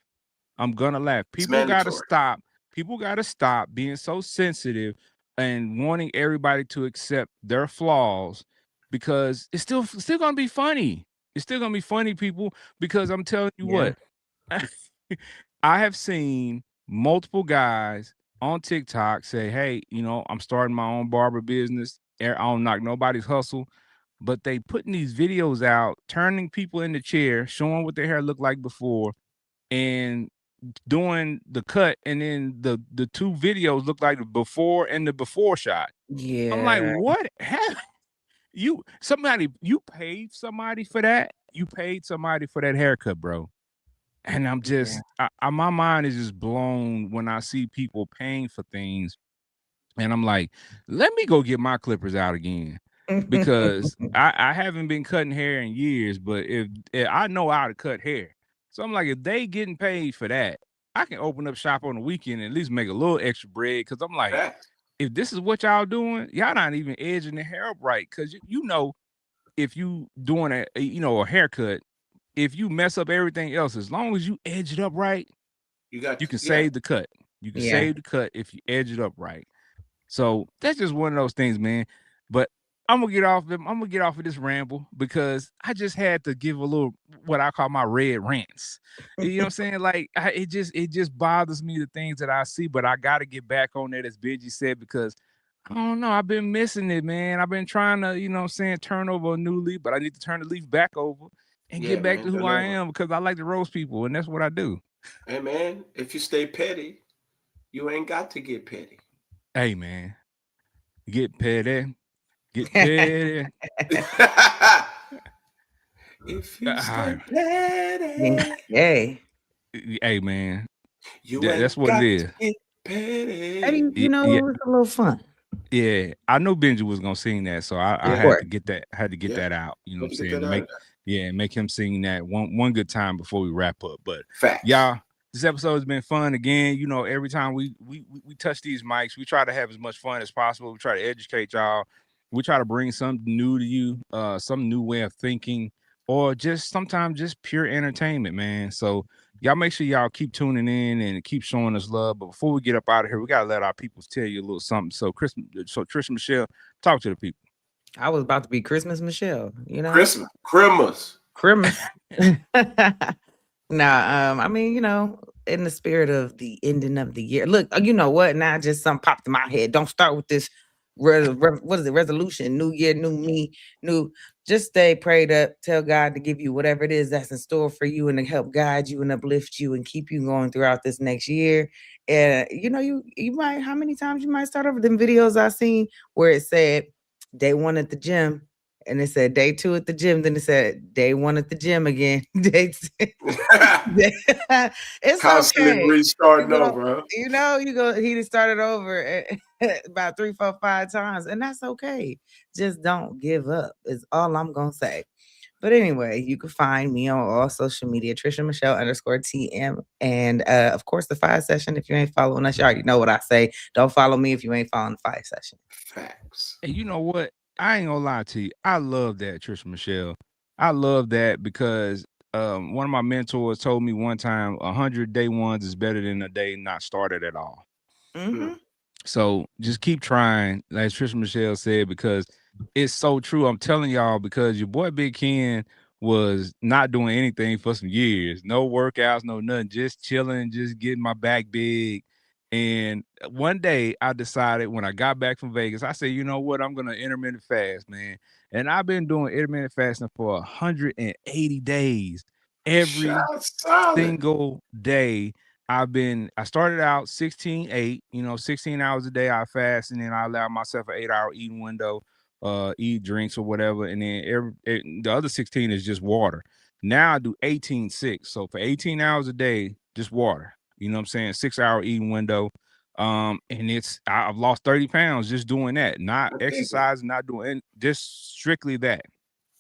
I'm going to laugh. It's People got to mandatory. stop. People got to stop being so sensitive and wanting everybody to accept their flaws because it's still going to be funny. It's still going to be funny, people, because I'm telling you yeah. what, I have seen multiple guys on TikTok say, hey, I'm starting my own barber business. I don't knock nobody's hustle, but they putting these videos out, turning people in the chair, showing what their hair looked like before, and doing the cut, and then the two videos look like the before and the before shot. I'm like, Yeah. what happened? You paid somebody for that? You paid somebody for that haircut, bro. And I'm Yeah. just, my mind is just blown when I see people paying for things. And I'm like, let me go get my clippers out again. Because I haven't been cutting hair in years, but if I know how to cut hair. So I'm like, if they getting paid for that, I can open up shop on the weekend and at least make a little extra bread. Cause I'm like, Facts. if this is what y'all doing, y'all not even edging the hair up right. Cause if you doing a haircut, if you mess up everything else, as long as you edge it up right, You got you can yeah. save the cut. You can Yeah. save the cut if you edge it up right. So that's just one of those things, man. But I'm gonna get off them. I'm gonna get off of this ramble because I just had to give a little what I call my red rants. You know what I'm saying? Like it just bothers me the things that I see, but I got to get back on that, as Benji said, because I don't know. I've been missing it, man. I've been trying to, what I'm saying, turn over a new leaf, but I need to turn the leaf back over and Yeah, get back to man. who Don't I ever. am because I like to roast people, and that's what I do. Hey, man. If you stay petty, you ain't got to get petty. Hey, man, get petty, get petty. If All you stay right. petty, Hey. Hey, man, you that's ain't what it got to is. get Maybe, petty. Yeah, it's a little fun. yeah. I know Benji was gonna sing that, so I Of Yeah, had course. to get that. Had to get yeah. that out. You know what Let I'm me get saying? that To out of make him sing that one good time before we wrap up. But there. Facts. y'all, this episode has been fun again. Every time we touch these mics, we try to have as much fun as possible. We try to educate y'all. We try to bring something new to you, some new way of thinking, or just sometimes just pure entertainment, man. So y'all make sure y'all keep tuning in and keep showing us love. But before we get up out of here, we gotta let our people tell you a little something. So Trish Michelle, talk to the people. I was about to be Christmas Michelle, Christmas. Christmas. Nah, I mean, in the spirit of the ending of the year. Look, you know what? Now just something popped in my head. Don't start with this what is it? Resolution, new year, new me, new. Just stay prayed up. Tell God to give you whatever it is that's in store for you and to help guide you and uplift you and keep you going throughout this next year. And you might, how many times you might start over them videos I seen where it said day one at the gym, and it said day two at the gym. Then it said day one at the gym again. It's Constantly okay. You restarting go, over, huh? he just started over about 3, 4, 5 times, and that's okay. Just don't give up, is all I'm gonna say. But anyway, you can find me on all social media, Trisha Michelle _TM. And of course, the 5 session. If you ain't following us, you already know what I say. Don't follow me if you ain't following the 5 session. Facts. And you know what? I ain't gonna lie to you. I love that, Trish Michelle. I love that because one of my mentors told me one time 100 day ones is better than a day not started at all. Mm. Mm-hmm. So just keep trying, like Trish Michelle said, because it's so true. I'm telling y'all, because your boy Big Ken was not doing anything for some years. No workouts, no nothing, just chilling, just getting my back big. And one day I decided when I got back from Vegas, I said, you know what? I'm gonna intermittent fast, man. And I've been doing intermittent fasting for 180 days. Every Shot solid. single day I started out 16-8, 16 hours a day I fast, and then I allow myself an 8 hour eating window, eat drinks or whatever, and then the other 16 is just water. Now I do 18-6. So for 18 hours a day, just water. You know what I'm saying? 6 hour eating window. And I've lost 30 pounds just doing that, not I dig it. exercising, not doing just strictly that.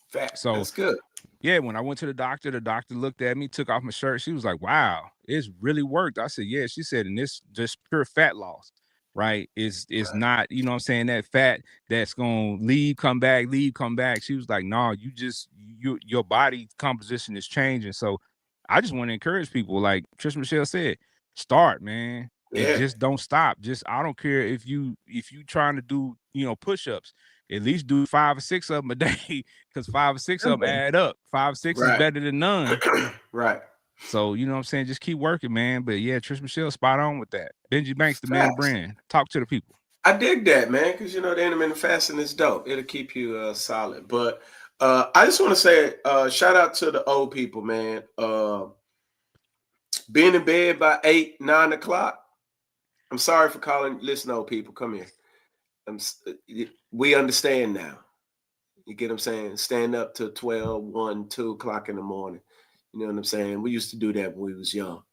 Fact. So That's good. yeah, when I went to the doctor looked at me, took off my shirt. She was like, "Wow, it's really worked." I said, "Yeah." She said, "And it's just pure fat loss, right? It's Right. not, what I'm saying, that fat that's gonna leave, come back, leave, come back." She was like, "No, your body composition is changing." So I just want to encourage people, like Trish Michelle said, start, man, and Yeah. just don't stop. Just I don't care if you trying to do push-ups, at least do 5 or 6 of them a day because 5 or 6 of them Something. add up. 5 or 6 is Right. better than none. Right. So you know what I'm saying? Just keep working, man. But yeah, Trish Michelle, spot on with that. Benji Banks, the man of Facts. brand. Talk to the people. I dig that, man, because the intermittent fasting is dope. It'll keep you solid. But I just want to say, shout out to the old people, man. Being in bed by 8, 9 o'clock. I'm sorry for calling. Listen, old people, come here. We understand now. You get what I'm saying? Stand up to 12, 1, 2 o'clock in the morning. You know what I'm saying? We used to do that when we was young.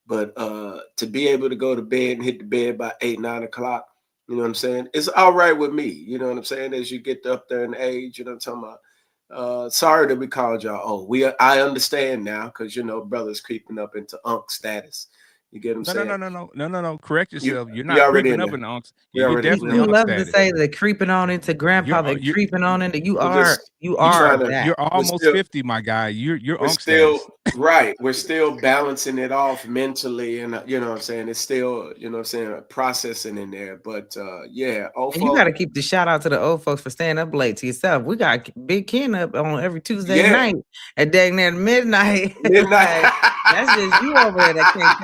But to be able to go to bed and hit the bed by 8, 9 o'clock, you know what I'm saying? It's all right with me. You know what I'm saying? As you get up there in age, you know what I'm talking about? Sorry that we called y'all old. I understand now because, brothers creeping up into unk status. You get what I'm saying? No. Correct yourself. You're We not already creeping in up there. in the unks. We You're already- definitely You unk love to status. say they're creeping on into grandpa. They're creeping on into you. We're Are just- you we're are trying to- that. You're almost still- 50, my guy. You're We're unk status. still right. We're still balancing it off mentally, and you know what I'm saying. It's still, you know what I'm saying, processing in there. But yeah, And you got to keep the shout out to the old folks for staying up late to yourself. We got Big Ken up on every Tuesday night at dang near midnight. midnight. That's just you over there that can't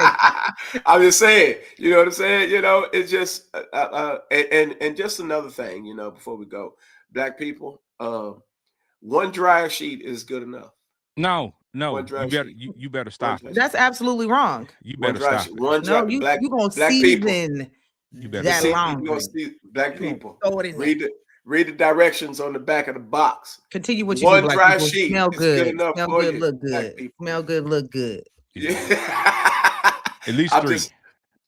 take. I'm just saying, you know what I'm saying. It's just and just another thing, before we go, black people, one dryer sheet is good enough. No, One dry sheet. you better stop it. That's absolutely wrong. You One better dry stop sheet. it. One dry. No, you black gonna black people. season You better that stop it. laundry. You gonna see black You gonna people. throw it in there. Read the directions on the back of the box. Continue what you One do, black dry people. sheet Smell is good. good enough Smell for good, you, look black good. people. Smell good, look good. Yeah. At least I'm three. just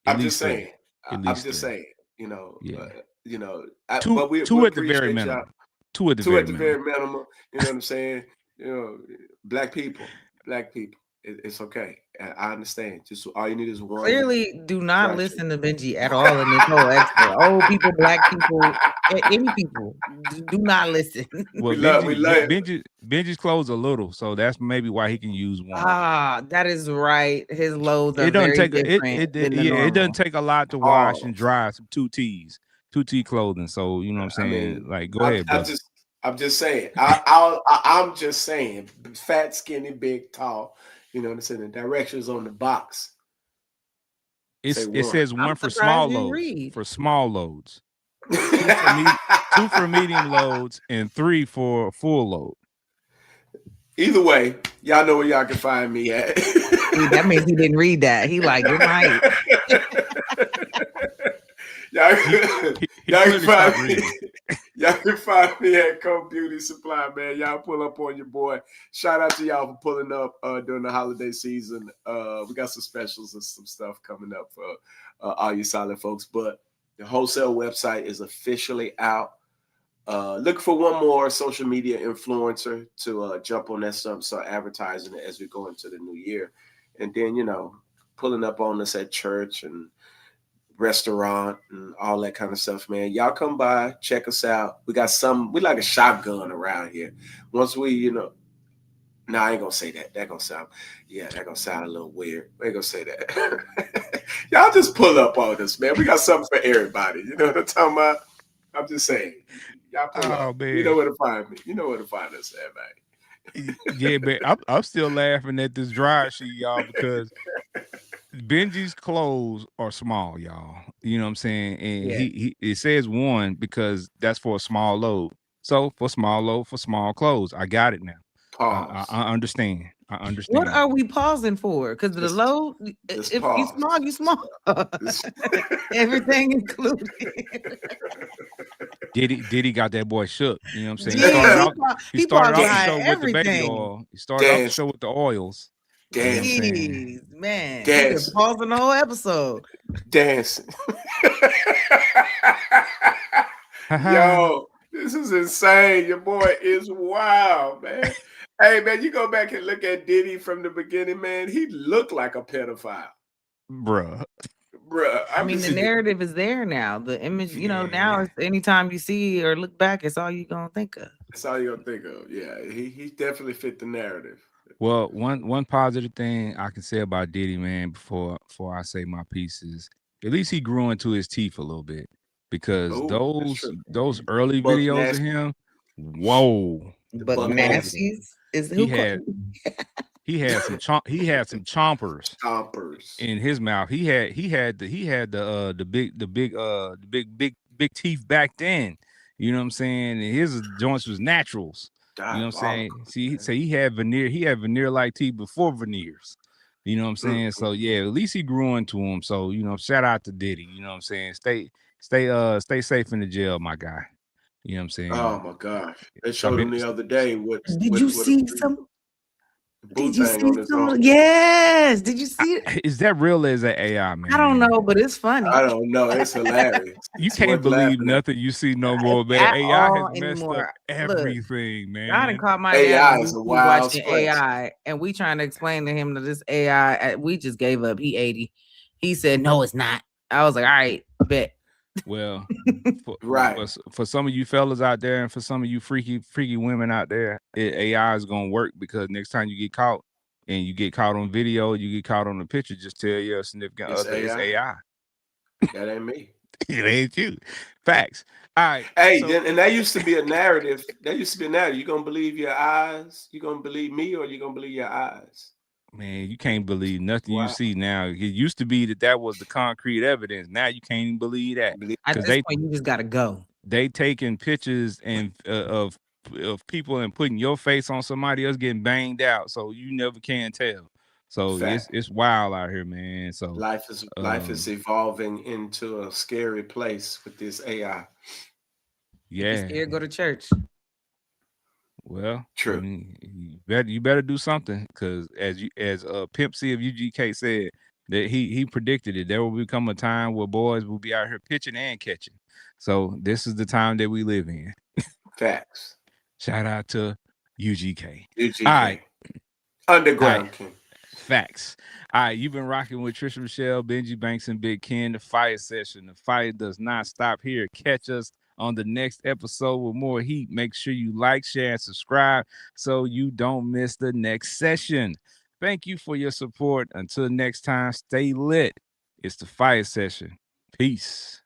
At I'm least just three. saying. At I'm least just three. saying, Yeah. but we Two at the appreciate very y'all. minimum. Two at the Two very at the minimum. very minimum. You know what I'm saying? Black people. It's okay. I understand. Just all you need is one. Clearly, do not dry listen sheet. to Benji at all in this whole extra. Old people, black people, any people, do not listen. Well, We love it. Benji's clothes a little, so that's maybe why he can use one. That is right. His loads are It doesn't very take different than the it doesn't normal. take a lot to wash and dry some 2T clothing. So you know what I'm saying? Go ahead, bro. I'm just saying. I'm just saying. Fat, skinny, big, tall. You know what I'm saying? The directions on the box. It says one for surprised small you loads. read. For small loads. Two for medium loads and 3 for full load. Either way, y'all know where y'all can find me at. That means he didn't read that. He like, good night. Y'all can find me at Co Beauty Supply, man. Y'all pull up on your boy. Shout out to y'all for pulling up during the holiday season. We got some specials and some stuff coming up for all you solid folks. But the wholesale website is officially out. Look for one more social media influencer to jump on that stuff, start advertising it as we go into the new year. And then, pulling up on us at church and restaurant and all that kind of stuff, man. Y'all come by, check us out. We like a shotgun around here. Once we, I ain't gonna say that. That gonna sound a little weird. I ain't gonna say that. Y'all just pull up on us, man. We got something for everybody. You know what I'm talking about? I'm just saying. Y'all pull up. Man. You know where to find me. You know where to find us at, man. Yeah, but I'm still laughing at this dryer sheet, y'all, because Benji's clothes are small, y'all. You know what I'm saying? And he it says one because that's for a small load. So for small load, for small clothes. I got it now. Pause. I understand. What are we pausing for? Because the load, if you small, you small. Everything included. Diddy got that boy shook. You know what I'm saying? He He started off the behind show with the baby everything. oil. He started off the show with the oils. Jeez, man. He's been pausing the whole episode. Dancing. Yo, this is insane. Your boy is wild, man. Hey, man, you go back and look at Diddy from the beginning, man. He looked like a pedophile. Bruh. I mean, the narrative is there now. The image, now it's anytime you see or look back, it's all you're going to think of. That's all you're going to think of. Yeah, he definitely fit the narrative. Well, one positive thing I can say about Diddy, man, before I say my pieces, at least he grew into his teeth a little bit, because those early videos of him, whoa. But Nasties is who he had some chompers in his mouth. He had the big teeth back then. You know what I'm saying? And his joints was naturals. You know what I'm saying? See, so he had veneer like teeth before veneers. You know what I'm saying? So yeah, at least he grew into him. So, you know, shout out to Diddy. You know what I'm saying? Stay safe in the jail, my guy. You know what I'm saying? Oh my gosh. They showed him the other day with Did you see some? Did you see some? Yes. Did you see it? Is that real or is that AI, man? I don't know, but it's funny. I don't know. It's hilarious. You can't believe nothing you see no more, man. AI has messed up everything, man. I done caught my AI dad is a wild watching AI, and we trying to explain to him that this AI, we just gave up. He 80. He said, "No, it's not." I was like, "All right, bet." Well, right. For some of you fellas out there, and for some of you freaky women out there, AI is gonna work, because next time you get caught and you get caught on video, you get caught on the picture, just tell your significant other it's AI. That ain't me. It ain't you. Facts. All right. Hey, and that used to be a narrative. You gonna believe your eyes? You gonna believe me, or you gonna believe your eyes? Man, you can't believe nothing you see now. It used to be that was the concrete evidence. Now you can't even believe that. At this point, you just gotta go. They taking pictures and of people and putting your face on somebody else getting banged out, so you never can tell. So it's wild out here, man. So life is evolving into a scary place with this AI. Yeah, you scared, go to church. Well, true. I mean, you better do something, because as Pimp C of UGK said, that he predicted it. There will become a time where boys will be out here pitching and catching. So this is the time that we live in. Facts. Shout out to UGK. UGK. All right. Underground King. Facts. All right, you've been rocking with Trisha Michelle, Benji Banks, and Big Ken. The Fire Session. The fire does not stop here. Catch us on the next episode with more heat. Make sure you like, share, and subscribe so you don't miss the next session. Thank you for your support. Until next time, stay lit. It's the Fire Session. Peace.